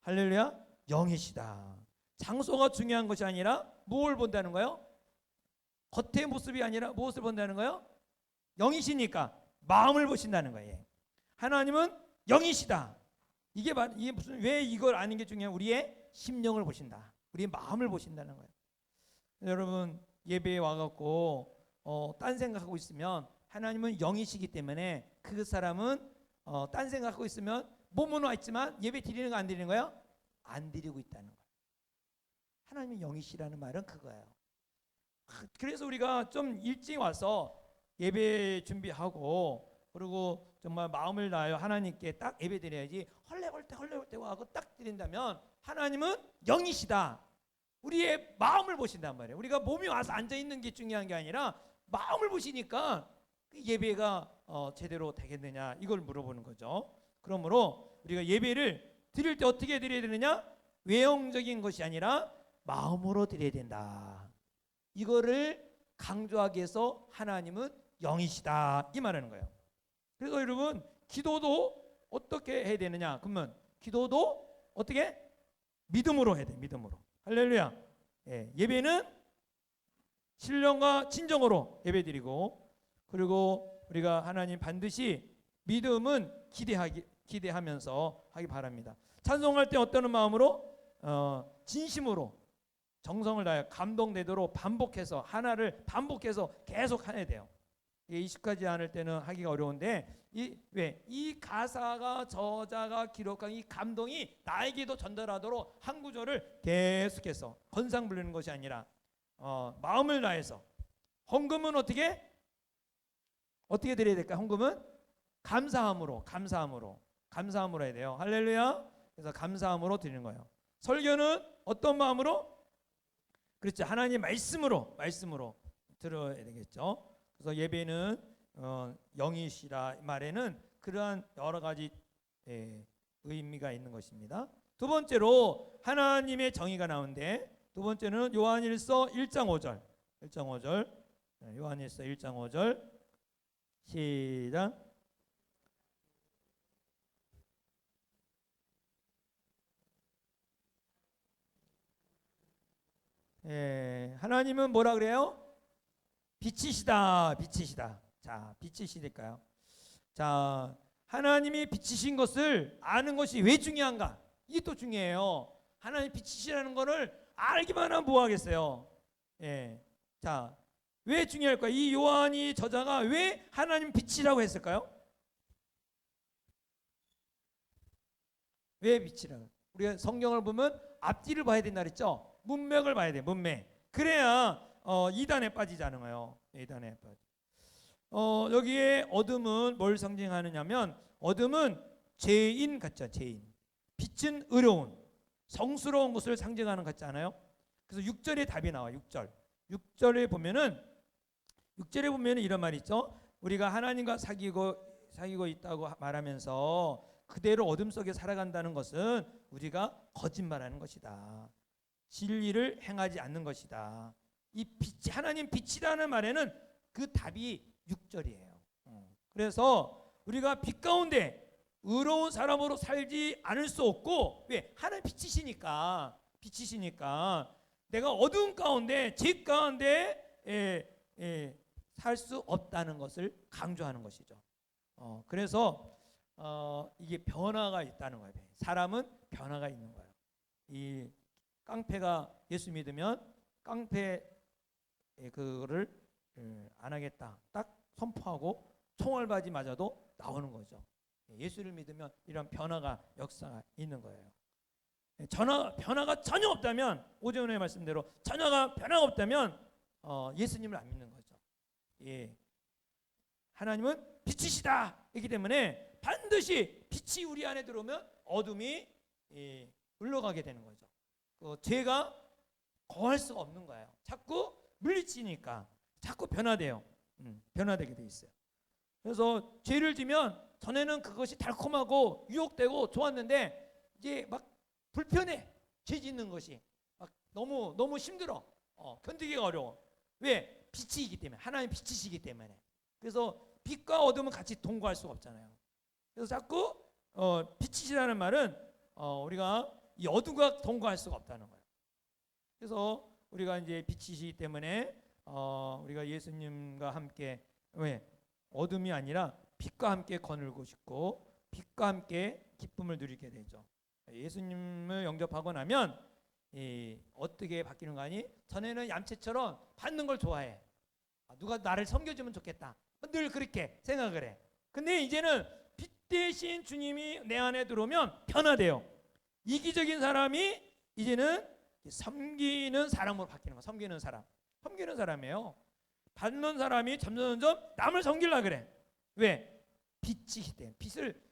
할렐루야. 영이시다. 장소가 중요한 것이 아니라 무엇을 본다는 거예요? 겉의 모습이 아니라 무엇을 본다는 거예요? 영이시니까 마음을 보신다는 거예요. 하나님은 영이시다. 이게 무슨, 왜 이걸 아는 게 중요해요? 우리의 심령을 보신다. 우리의 마음을 보신다는 거예요. 여러분 예배에 와갖고 딴 생각하고 있으면 하나님은 영이시기 때문에 그 사람은 딴 생각하고 있으면 몸은 와 있지만 예배 드리는 거 안 드리는 거예요? 안 드리고 있다는 거예요. 하나님은 영이시라는 말은 그거예요. 그래서 우리가 좀 일찍 와서 예배 준비하고 그리고 정말 마음을 다하여 하나님께 딱 예배 드려야지, 헐레벌 때 와서 딱 드린다면 하나님은 영이시다. 우리의 마음을 보신단 말이에요. 우리가 몸이 와서 앉아 있는 게 중요한 게 아니라 마음을 보시니까 그 예배가 제대로 되겠느냐 이걸 물어보는 거죠. 그러므로 우리가 예배를 드릴 때 어떻게 드려야 되느냐? 외형적인 것이 아니라 마음으로 드려야 된다. 이거를 강조하기 위해서 하나님은 영이시다 이 말하는 거예요. 그래서 여러분 기도도 어떻게 해야 되느냐? 그러면 기도도 어떻게? 믿음으로 해야 돼. 믿음으로. 할렐루야. 예배는 신령과 진정으로 예배드리고, 그리고 우리가 하나님 반드시 믿음은 기대하면서 하기 바랍니다. 찬송할 때 어떤 마음으로? 진심으로 정성을 다해 감동되도록 반복해서 하나를 반복해서 계속 해야 돼요. 이게 익숙하지 않을 때는 하기가 어려운데 이 가사가 저자가 기록한 이 감동이 나에게도 전달하도록 한 구절을 계속해서 건상 부르는 것이 아니라 마음을 다해서. 헌금은 어떻게 드려야 될까? 헌금은 감사함으로 해야 돼요. 할렐루야. 그래서 감사함으로 드리는 거예요. 설교는 어떤 마음으로? 그렇죠. 하나님 말씀으로 들어야 되겠죠. 그래서 예배는 영이시라 말에는 그러한 여러 가지 의미가 있는 것입니다. 두 번째로 하나님의 정의가 나오는데, 두 번째는 요한일서 1장 5절. 요한일서 1장 5절 시작. 하나님은 뭐라 그래요? 빛이시다. 자, 빛이시니까요. 자, 하나님이 빛이신 것을 아는 것이 왜 중요한가? 이게 또 중요해요. 하나님 빛이시라는 것을 알기만 하면 뭐 하겠어요? 자, 왜 중요할까요? 이 요한이 저자가 왜 하나님 빛이라고 했을까요? 왜 빛이라고? 우리가 성경을 보면 앞뒤를 봐야 된다 그랬죠? 문맥을 봐야 돼. 문맥. 그래야 이단에 빠지지 않아요. 이단에 빠져. 여기에 어둠은 뭘 상징하느냐면, 어둠은 죄인 같죠. 죄인. 빛은 의로운, 성스러운 것을 상징하는 것 같지 않아요? 그래서 6절에 답이 나와요. 6절에 보면은 이런 말이 있죠. 우리가 하나님과 사귀고 있다고 말하면서 그대로 어둠 속에 살아간다는 것은 우리가 거짓말하는 것이다. 진리를 행하지 않는 것이다. 이 빛이, 하나님 빛이라는 말에는 그 답이 6절이에요. 그래서 우리가 빛 가운데 의로운 사람으로 살지 않을 수 없고, 왜? 하나님 빛이시니까 내가 어두운 가운데, 죄 가운데 살 수 없다는 것을 강조하는 것이죠. 그래서 이게 변화가 있다는 거예요. 사람은 변화가 있는 거예요. 이 깡패가 예수 믿으면 깡패 그거를 안 하겠다 딱 선포하고 총알바지 맞아도 나오는 거죠. 예수를 믿으면 이런 변화가, 역사가 있는 거예요. 변화가 전혀 없다면, 오전의 말씀대로 변화가 없다면 예수님을 안 믿는 거죠. 하나님은 빛이시다 이기 때문에 반드시 빛이 우리 안에 들어오면 어둠이 물러가게 되는 거죠. 죄가 거할 수가 없는 거예요. 자꾸 물리치니까 자꾸 변화되게 돼 있어요. 그래서 죄를 지면 전에는 그것이 달콤하고 유혹되고 좋았는데 이제 막 불편해. 죄 짓는 것이 막 너무 힘들어. 견디기가 어려워. 왜? 빛이기 때문에. 하나님 빛이시기 때문에. 그래서 빛과 어둠은 같이 동거할 수가 없잖아요. 그래서 자꾸 빛이시라는 말은 우리가 이 어둠과 동거할 수가 없다는 거예요. 그래서 우리가 이제 빛이시기 때문에 우리가 예수님과 함께 왜 어둠이 아니라 빛과 함께 거닐고 싶고 빛과 함께 기쁨을 누리게 되죠. 예수님을 영접하고 나면 어떻게 바뀌는 거 아니? 전에는 얌체처럼 받는 걸 좋아해. 누가 나를 섬겨주면 좋겠다. 늘 그렇게 생각을 해. 근데 이제는 빛 대신 주님이 내 안에 들어오면 변화돼요. 이기적인 사람이 이제는 섬기는 사람으로 바뀌는 거야. 섬기는 사람이에요. 받는 사람이 점점 남을 섬기려고 그래. 왜? 빛이기 때문에.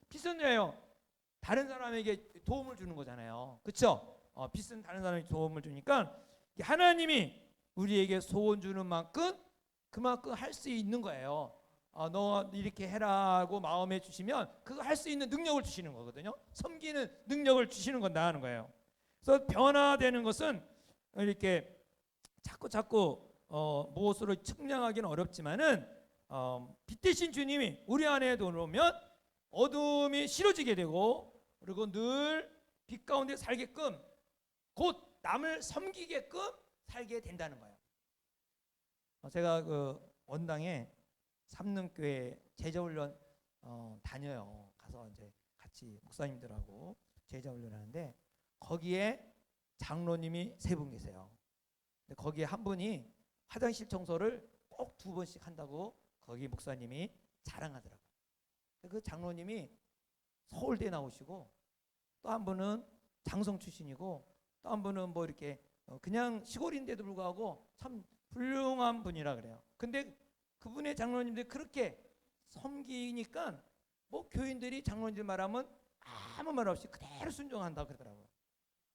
빛은 왜요? 다른 사람에게 도움을 주는 거잖아요. 그렇죠? 빛은 다른 사람에게 도움을 주니까 하나님이 우리에게 소원 주는 만큼 그만큼 할 수 있는 거예요. 너 이렇게 해라고 마음에 주시면 그거 할 수 있는 능력을 주시는 거거든요. 섬기는 능력을 주시는 건다 하는 거예요. 그래서 변화되는 것은 이렇게 자꾸 무엇으로 측량하기는 어렵지만은 빛 대신 주님이 우리 안에 들어오면 어둠이 싫어지게 되고 그리고 늘 빛 가운데 살게끔 곧 남을 섬기게끔 살게 된다는 거예요. 제가 그 원당에 삼릉교회 제자훈련 다녀요. 가서 이제 같이 목사님들하고 제자훈련하는데 거기에 장로님이 3분 계세요. 근데 거기에 한 분이 화장실 청소를 꼭 2번씩 한다고 거기 목사님이 자랑하더라고요. 그 장로님이 서울대 나오시고 또 한 분은 장성 출신이고 또 한 분은 뭐 이렇게 그냥 시골인데도 불구하고 참 훌륭한 분이라 그래요. 근데 그분의 장로님들이 그렇게 섬기니까 뭐 교인들이 장로님들 말하면 아무 말 없이 그대로 순종한다 그러더라고요.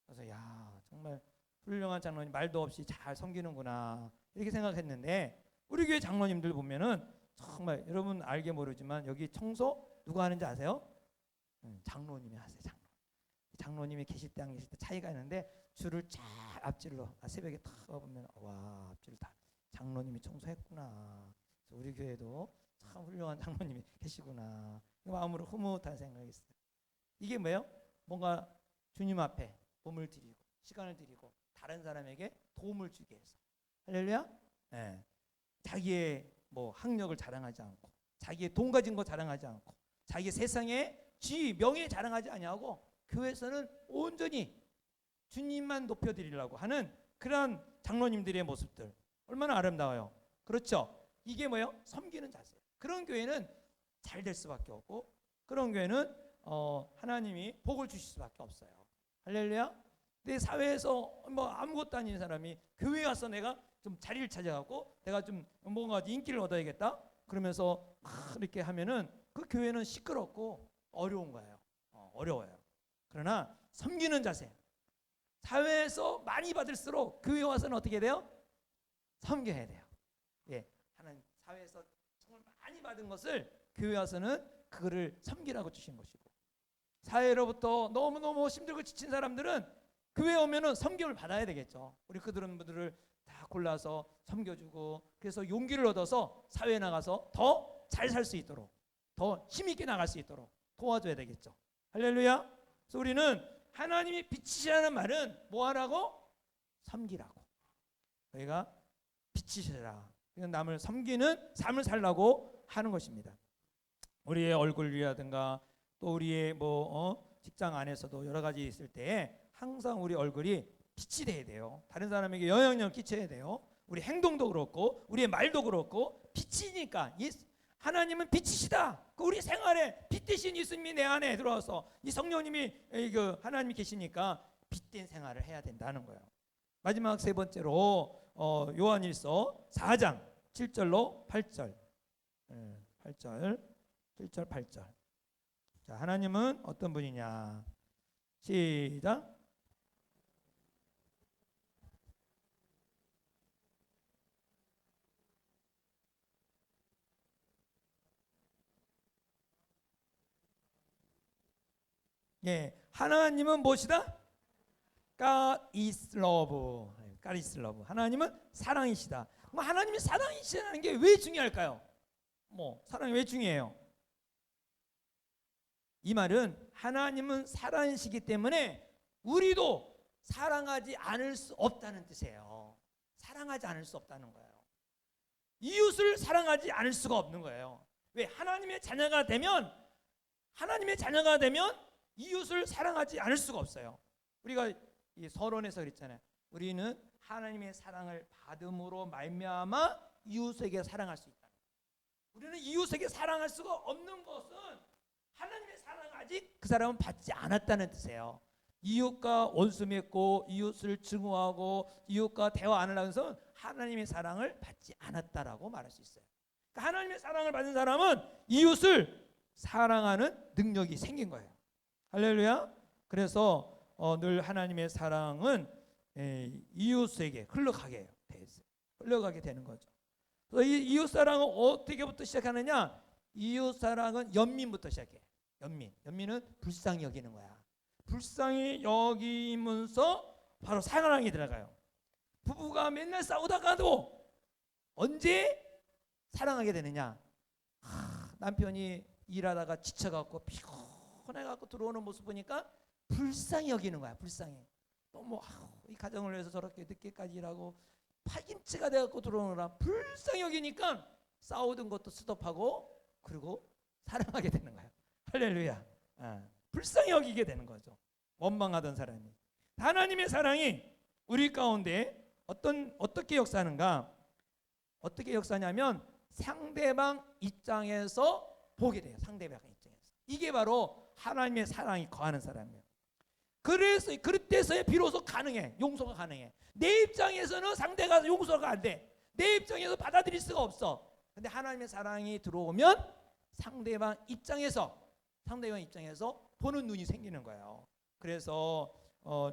그래서 야 정말 훌륭한 장로님 말도 없이 잘 섬기는구나 이렇게 생각했는데 우리 교회 장로님들 보면은 정말 여러분 알게 모르지만 여기 청소 누가 하는지 아세요? 장로님이 하세요. 장로님이 계실 때 안 계실 때 차이가 있는데 줄을 쫙 앞질러 새벽에 탁 보면 와 앞줄을 다 장로님이 청소했구나. 우리 교회도 참 훌륭한 장로님이 계시구나. 마음으로 흐뭇한 생각이 있어요. 이게 뭐예요? 뭔가 주님 앞에 몸을 드리고 시간을 드리고 다른 사람에게 도움을 주기 위해서. 할렐루야? 네. 자기의 뭐 학력을 자랑하지 않고 자기의 돈 가진 거 자랑하지 않고 자기의 세상의 지위 명예 자랑하지 아니하고 교회에서는 온전히 주님만 높여드리려고 하는 그런 장로님들의 모습들 얼마나 아름다워요. 그렇죠? 이게 뭐예요? 섬기는 자세. 그런 교회는 잘 될 수밖에 없고 그런 교회는 하나님이 복을 주실 수밖에 없어요. 할렐루야. 내 사회에서 뭐 아무것도 아닌 사람이 교회 와서 내가 좀 자리를 찾아갖고 내가 좀 뭔가 인기를 얻어야겠다 그러면서 이렇게 하면은 그 교회는 시끄럽고 어려운 거예요. 어려워요. 그러나 섬기는 자세. 사회에서 많이 받을수록 교회 와서는 어떻게 돼요? 섬겨야 돼요. 예, 하나님 사회에서 정말 많이 받은 것을 교회 와서는 그거를 섬기라고 주신 것이고 사회로부터 너무너무 힘들고 지친 사람들은 교회 오면은 섬김을 받아야 되겠죠. 우리 그들은 분들을 다 골라서 섬겨주고 그래서 용기를 얻어서 사회에 나가서 더 잘 살 수 있도록 더 힘있게 나갈 수 있도록 도와줘야 되겠죠. 할렐루야. 그래서 우리는 하나님이 빛이시라는 말은 뭐 하라고? 섬기라고. 저희가 빛이시라. 남을 섬기는 삶을 살라고 하는 것입니다. 우리의 얼굴이라든가 또 우리의 직장 안에서도 여러 가지 있을 때 항상 우리 얼굴이 빛이 돼야 돼요. 다른 사람에게 영향력을 끼쳐야 돼요. 우리 행동도 그렇고 우리의 말도 그렇고 빛이니까 하나님은 빛이시다. 우리 생활에 빛 대신 예수님이 내 안에 들어와서 이 성령님이 하나님이 계시니까 빛된 생활을 해야 된다는 거예요. 마지막 3번째로 요한일서 4장 7절로 8절 7절 8절 자 하나님은 어떤 분이냐 시작 예, 하나님은 무엇이다? God is love. God is love. 하나님은 사랑이시다. 하나님이 사랑이시라는 게 왜 중요할까요? 사랑이 왜 중요해요? 이 말은 하나님은 사랑이시기 때문에 우리도 사랑하지 않을 수 없다는 뜻이에요. 사랑하지 않을 수 없다는 거예요. 이웃을 사랑하지 않을 수가 없는 거예요. 왜? 하나님의 자녀가 되면 이웃을 사랑하지 않을 수가 없어요. 우리가 이 서론에서 그랬잖아요. 우리는 하나님의 사랑을 받음으로 말미암아 이웃에게 사랑할 수 있다. 우리는 이웃에게 사랑할 수가 없는 것은 하나님의 사랑을 아직 그 사람은 받지 않았다는 뜻이에요. 이웃과 원수 맺고 이웃을 증오하고 이웃과 대화 안 하려고 해서 하나님의 사랑을 받지 않았다라고 말할 수 있어요. 그러니까 하나님의 사랑을 받은 사람은 이웃을 사랑하는 능력이 생긴 거예요. 할렐루야. 그래서 늘 하나님의 사랑은 이웃에게 흘러가게 되는 거죠. 그래서 이 이웃 사랑은 어떻게부터 시작하느냐? 이웃 사랑은 연민부터 시작해. 연민은 불쌍히 여기는 거야. 불쌍히 여기면서 바로 사랑이 들어가요. 부부가 맨날 싸우다가도 언제 사랑하게 되느냐? 남편이 일하다가 지쳐갖고 피곤해갖고 들어오는 모습 보니까 불쌍히 여기는 거야. 불쌍히. 너무 이 가정을 위해서 저렇게 늦게까지 일하고 파김치가 돼갖고 들어오느라 불쌍히 여기니까 싸우던 것도 스톱하고 그리고 사랑하게 되는 거야. 할렐루야. 불쌍히 여기게 되는 거죠. 원망하던 사람이. 하나님의 사랑이 우리 가운데 어떻게 역사하는가? 어떻게 역사냐면 상대방 입장에서 보게 돼요. 상대방 입장에서. 이게 바로 하나님의 사랑이 거하는 사람이에요. 그래서 그때서야 비로소 가능해. 용서가 가능해. 내 입장에서는 상대가 용서가 안 돼. 내 입장에서 받아들일 수가 없어. 근데 하나님의 사랑이 들어오면 상대방 입장에서 보는 눈이 생기는 거예요. 그래서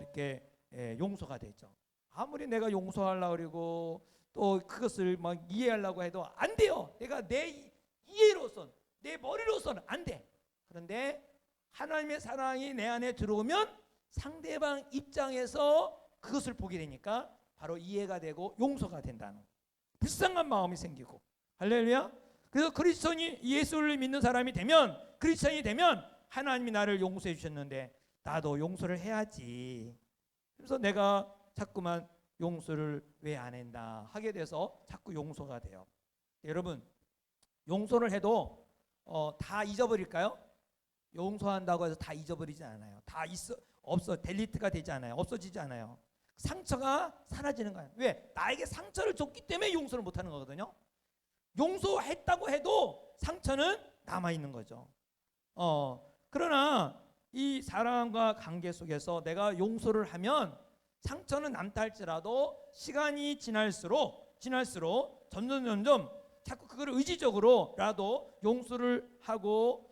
이렇게 용서가 되죠. 아무리 내가 용서하려고 그러고 또 그것을 막 이해하려고 해도 안 돼요. 내가 내 이해로선 내 머리로서는 안 돼. 그런데 하나님의 사랑이 내 안에 들어오면 상대방 입장에서 그것을 보게 되니까 바로 이해가 되고 용서가 된다는 불쌍한 마음이 생기고. 할렐루야. 그래서 예수를 믿는 사람이 되면, 크리스천이 되면 하나님이 나를 용서해 주셨는데 나도 용서를 해야지. 그래서 내가 자꾸만 용서를 왜 안 했나 하게 돼서 자꾸 용서가 돼요. 여러분, 용서를 해도 다 잊어버릴까요? 용서한다고 해서 다 잊어버리지 않아요. 다 델리트가 되지 않아요. 없어지지 않아요. 상처가 사라지는 거예요. 왜? 나에게 상처를 줬기 때문에 용서를 못하는 거거든요. 용서했다고 해도 상처는 남아있는 거죠. 그러나 이 사랑과 관계 속에서 내가 용서를 하면 상처는 남다 할지라도 시간이 지날수록 점점 자꾸 그걸 의지적으로라도 용서를 하고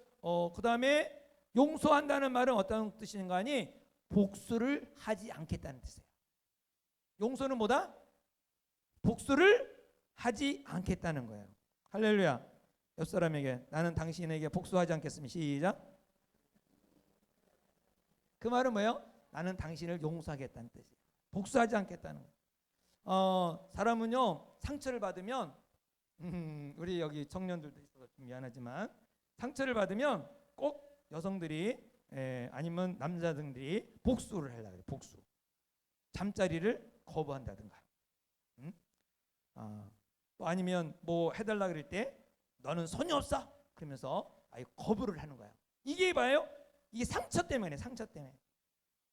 그 다음에 용서한다는 말은 어떤 뜻인가 하니 복수를 하지 않겠다는 뜻이에요. 용서는 뭐다? 복수를 하지 않겠다는 거예요. 할렐루야. 옆 사람에게 나는 당신에게 복수하지 않겠습니다. 시작. 그 말은 뭐예요? 나는 당신을 용서하겠다는 뜻이에요. 복수하지 않겠다는 거예요. 사람은요 상처를 받으면 우리 여기 청년들도 있어서 좀 미안하지만 상처를 받으면 꼭 여성들이 아니면 남자들이 복수를 하려고 해요. 복수. 잠자리를 거부한다든가. 또 아니면 뭐 해달라 그럴 때 너는 손이 없어 그러면서 거부를 하는 거야. 이게 봐요. 이게 상처 때문에.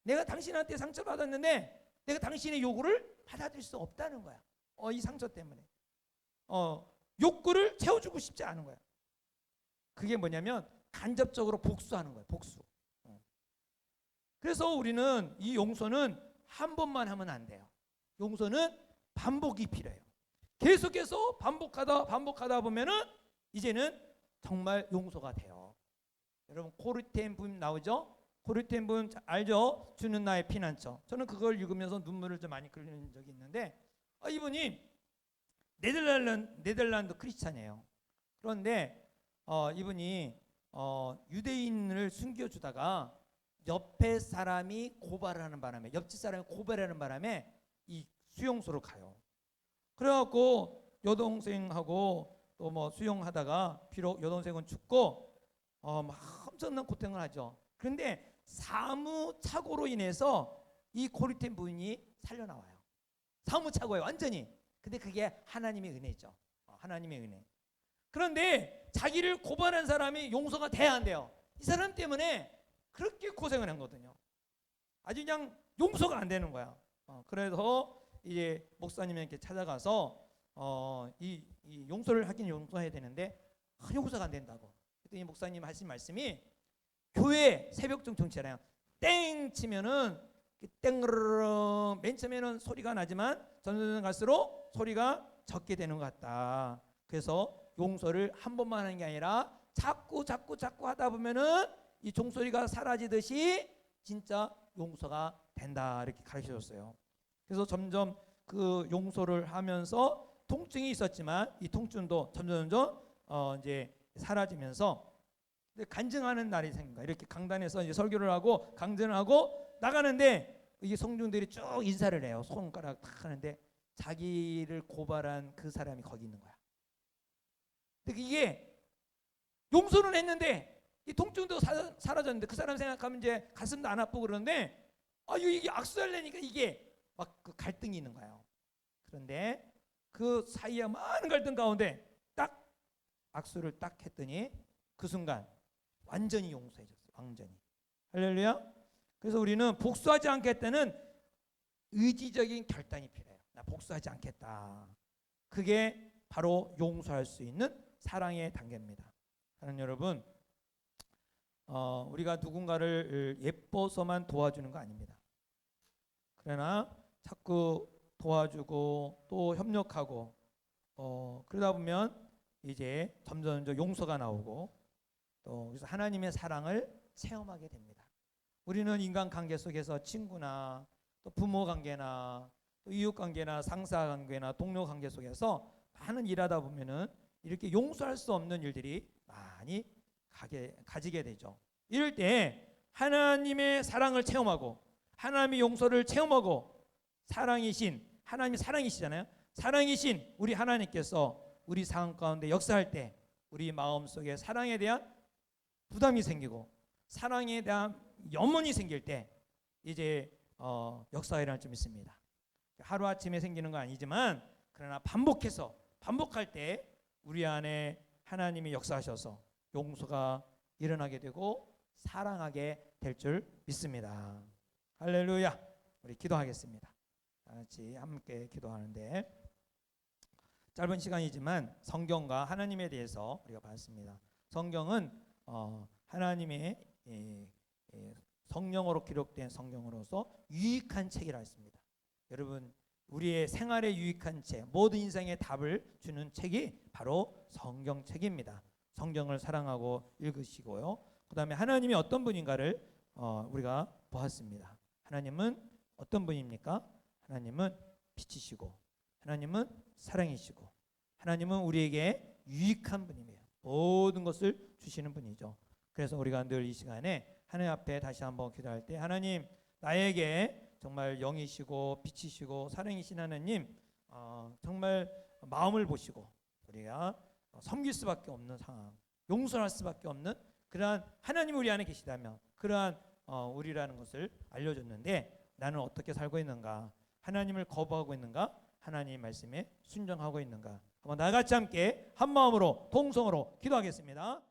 내가 당신한테 상처를 받았는데 내가 당신의 요구를 받아들일 수 없다는 거야. 이 상처 때문에 욕구를 채워주고 싶지 않은 거야. 그게 뭐냐면 간접적으로 복수하는 거야. 복수. 그래서 우리는 이 용서는 한 번만 하면 안 돼요. 용서는 반복이 필요해요. 계속해서 반복하다 보면은 이제는 정말 용서가 돼요. 여러분 코르텐 부인 나오죠? 코르텐 부인 알죠? 주는 나의 피난처. 저는 그걸 읽으면서 눈물을 좀 많이 흘린 적이 있는데 이분이 네덜란드 크리스찬이에요. 그런데 이분이 유대인을 숨겨주다가 옆에 사람이 고발하는 바람에, 옆집 사람이 고발하는 바람에 이 수용소로 가요. 그래갖고 여동생하고 또 뭐 수용하다가 비록 여동생은 죽고 막 엄청난 고통을 하죠. 그런데 사무착오로 인해서 이 고립된 부인이 살려나와요. 사무착오예요, 완전히. 근데 그게 하나님의 은혜죠. 하나님의 은혜. 그런데 자기를 고발한 사람이 용서가 돼야 한대요. 이 사람 때문에 그렇게 고생을 한 거거든요. 아주 그냥 용서가 안 되는 거야. 그래서 이제 목사님에게 찾아가서 이 용서를 하긴 용서해야 되는데 용서가 안 된다고. 그랬더니 목사님 하신 말씀이, 교회 새벽종 정치잖아요. 땡 치면은 땡르르 맨 처음에는 소리가 나지만 점점 갈수록 소리가 적게 되는 것 같다. 그래서 용서를 한 번만 하는 게 아니라 자꾸 하다 보면은 이 종소리가 사라지듯이 진짜 용서가 된다, 이렇게 가르쳐줬어요. 그래서 점점 그 용서를 하면서 통증이 있었지만 이 통증도 점점 이제 사라지면서 간증하는 날이 생긴 거야. 이렇게 강단에서 이제 설교를 하고 강전을 하고 나가는데 이게 성중들이 쭉 인사를 해요. 손가락 탁 하는데 자기를 고발한 그 사람이 거기 있는 거야. 근데 이게 용서는 했는데 이 통증도 사라졌는데 그 사람 생각하면 이제 가슴도 안 아프고 그러는데 이게 악수하려니까 이게 막 그 갈등이 있는 거예요. 그런데 그 사이에 많은 갈등 가운데 딱 악수를 딱 했더니 그 순간 완전히 용서해졌어요. 완전히. 할렐루야. 그래서 우리는 복수하지 않겠다는 의지적인 결단이 필요해요. 나 복수하지 않겠다. 그게 바로 용서할 수 있는 사랑의 단계입니다. 사랑하는 여러분, 우리가 누군가를 예뻐서만 도와주는 거 아닙니다. 그러나 자꾸 도와주고 또 협력하고 그러다 보면 이제 점점 용서가 나오고 또 그래서 하나님의 사랑을 체험하게 됩니다. 우리는 인간관계 속에서 친구나 또 부모 관계나 또 이웃 관계나 상사 관계나 동료 관계 속에서 많은 일하다 보면은 이렇게 용서할 수 없는 일들이 많이 가지게 되죠. 이럴 때 하나님의 사랑을 체험하고 하나님의 용서를 체험하고 하나님이 사랑이시잖아요. 사랑이신 우리 하나님께서 우리 상황 가운데 역사할 때 우리 마음속에 사랑에 대한 부담이 생기고 사랑에 대한 염원이 생길 때 이제 역사가 일어날 줄 믿습니다. 하루아침에 생기는 건 아니지만 그러나 반복할 때 우리 안에 하나님이 역사하셔서 용서가 일어나게 되고 사랑하게 될 줄 믿습니다. 할렐루야. 우리 기도하겠습니다. 다 같이 함께 기도하는데 짧은 시간이지만 성경과 하나님에 대해서 우리가 봤습니다. 성경은 하나님의 성령으로 기록된 성경으로서 유익한 책이라 했습니다. 여러분, 우리의 생활에 유익한 책, 모든 인생의 답을 주는 책이 바로 성경책입니다. 성경을 사랑하고 읽으시고요. 그 다음에 하나님이 어떤 분인가를 우리가 보았습니다. 하나님은 어떤 분입니까? 하나님은 빛이시고 하나님은 사랑이시고 하나님은 우리에게 유익한 분이에요. 모든 것을 주시는 분이죠. 그래서 우리가 늘 이 시간에 하나님 앞에 다시 한번 기도할 때 하나님, 나에게 정말 영이시고 빛이시고 사랑이신 하나님, 정말 마음을 보시고 우리가 섬길 수밖에 없는 상황, 용서할 수밖에 없는 그러한 하나님 우리 안에 계시다면 그러한 우리라는 것을 알려줬는데 나는 어떻게 살고 있는가? 하나님을 거부하고 있는가? 하나님 말씀에 순종하고 있는가? 한번 나같이 함께 한 마음으로 통성으로 기도하겠습니다.